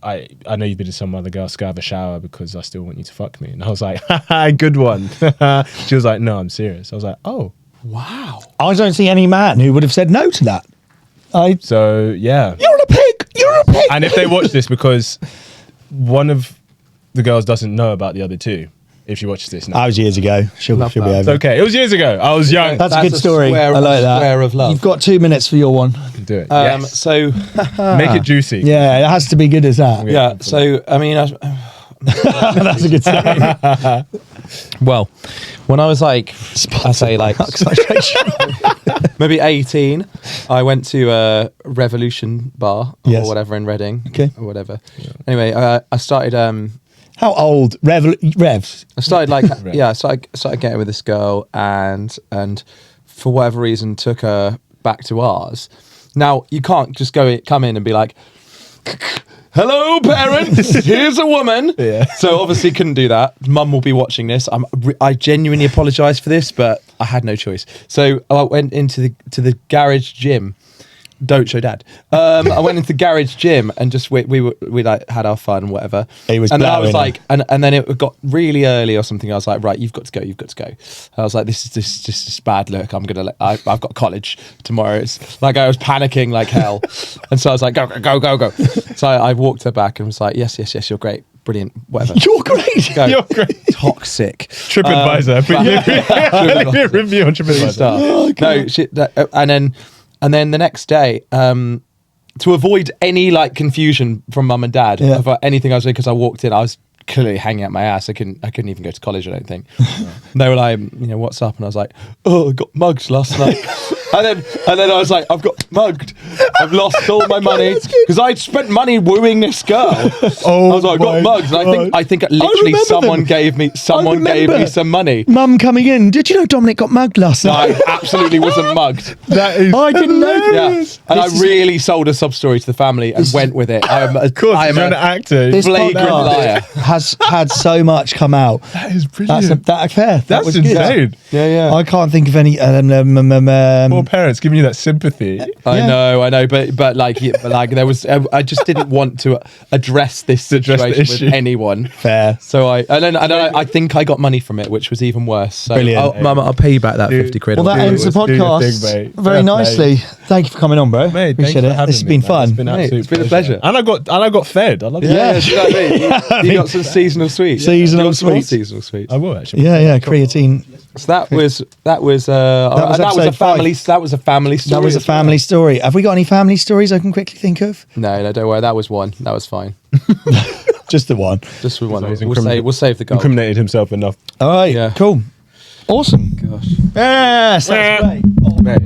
Speaker 2: I know you've been to some other girl, go have a shower because I still want you to fuck me. And I was like, good one. She was like, no, I'm serious. I was like, oh.
Speaker 3: Wow.
Speaker 1: I don't see any man who would have said no to that.
Speaker 2: So yeah.
Speaker 1: You're a pig! You're a pig!
Speaker 2: And if they watch this, because one of the girls doesn't know about the other two, if she watches this now.
Speaker 1: That was years ago. She'll be
Speaker 3: that.
Speaker 1: over.
Speaker 2: It's okay. It was years ago. I was young.
Speaker 1: That's a good story. I like that.
Speaker 3: Square of love.
Speaker 1: You've got 2 minutes for your one.
Speaker 2: Do it. Yes.
Speaker 3: So
Speaker 2: Make it juicy.
Speaker 1: Yeah, it has to be good as that.
Speaker 3: yeah. So I mean,
Speaker 1: That's a good story.
Speaker 3: Well, when I was like, I say like maybe 18, I went to a Revolution bar
Speaker 1: Yes.
Speaker 3: or whatever in Reading,
Speaker 1: Okay.
Speaker 3: or whatever. Anyway, I started.
Speaker 1: How old? Revs?
Speaker 3: I started like I started getting with this girl, and for whatever reason took her back to ours. Now you can't just come in and be like, "Hello, parents. Here's a woman."
Speaker 1: Yeah.
Speaker 3: So obviously couldn't do that. Mum will be watching this. I genuinely apologise for this, but I had no choice. So I went into the garage gym. Don't show Dad. I went into the garage gym and just we like had our fun and whatever.
Speaker 1: He was
Speaker 3: and then I was
Speaker 1: blowing
Speaker 3: like, and then it got really early or something. I was like, right, you've got to go. I was like, this is just bad luck. I've got college tomorrow. It's like I was panicking like hell, and so I was like, go. So I walked her back and was like, yes, you're great, brilliant, whatever.
Speaker 1: You're great.
Speaker 3: Go.
Speaker 2: You're great.
Speaker 3: Toxic.
Speaker 2: TripAdvisor. Leave me a review on TripAdvisor.
Speaker 3: No, shit. And then the next day, to avoid any like confusion from Mum and Dad about anything I was doing, because I walked in, I was clearly hanging out my ass. I couldn't even go to college, I don't think. They were like, what's up? And I was like, oh, I got mugged last night. and then I was like, I've got mugged. I've lost all my money because I'd spent money wooing this girl. I was like, I got mugged. And I think literally someone gave me some money.
Speaker 1: Mum coming in. Did you know Dominic got mugged last night?
Speaker 3: I absolutely wasn't mugged.
Speaker 2: That is.
Speaker 1: I didn't know.
Speaker 3: Yeah, and I really sold a sob story to the family and went with it.
Speaker 2: Of course, you're an actor.
Speaker 1: This
Speaker 3: flagrant
Speaker 1: podcast
Speaker 3: liar.
Speaker 1: has had so much come out.
Speaker 2: That is brilliant.
Speaker 1: That's fair. That
Speaker 2: That's
Speaker 1: was
Speaker 2: insane.
Speaker 1: good.
Speaker 3: Yeah.
Speaker 1: I can't think of any.
Speaker 2: Poor parents giving you that sympathy.
Speaker 3: I know, but like there was, I just didn't want to address this situation
Speaker 2: issue.
Speaker 3: with anyone.
Speaker 1: Fair.
Speaker 3: So I think I got money from it, which was even worse. So
Speaker 1: Brilliant.
Speaker 3: Mum, I'll pay you back that 50 quid.
Speaker 1: Well, that ends the
Speaker 2: do your
Speaker 1: podcast
Speaker 2: thing, mate.
Speaker 1: very
Speaker 2: Fair
Speaker 1: nicely. Thank you for coming on, bro.
Speaker 2: Mate,
Speaker 1: Appreciate
Speaker 2: thanks for
Speaker 1: it.
Speaker 2: having
Speaker 1: This has
Speaker 2: me,
Speaker 1: been
Speaker 2: man.
Speaker 1: fun.
Speaker 2: It's been
Speaker 3: Mate,
Speaker 2: absolute
Speaker 3: it's been a pleasure.
Speaker 2: And I got fed. I love that.
Speaker 3: Yeah, do you know what I mean? You got some seasonal sweets.
Speaker 1: Seasonal
Speaker 3: You got some more
Speaker 1: sweets.
Speaker 3: Seasonal sweets.
Speaker 2: I will actually.
Speaker 1: Yeah, creatine.
Speaker 3: So that was
Speaker 1: episode
Speaker 3: a family.
Speaker 1: 5.
Speaker 3: That was a family story.
Speaker 1: That was a
Speaker 3: as well.
Speaker 1: family story. Have we got any family stories I can quickly think of?
Speaker 3: No, don't worry. That was one. That was fine.
Speaker 1: Just the one.
Speaker 3: Just with one.
Speaker 2: he's
Speaker 3: We'll save the goal.
Speaker 2: Incriminated himself enough.
Speaker 1: All right.
Speaker 3: Yeah.
Speaker 1: Cool. Awesome.
Speaker 3: Gosh.
Speaker 1: Yes, that's great.
Speaker 2: Mate.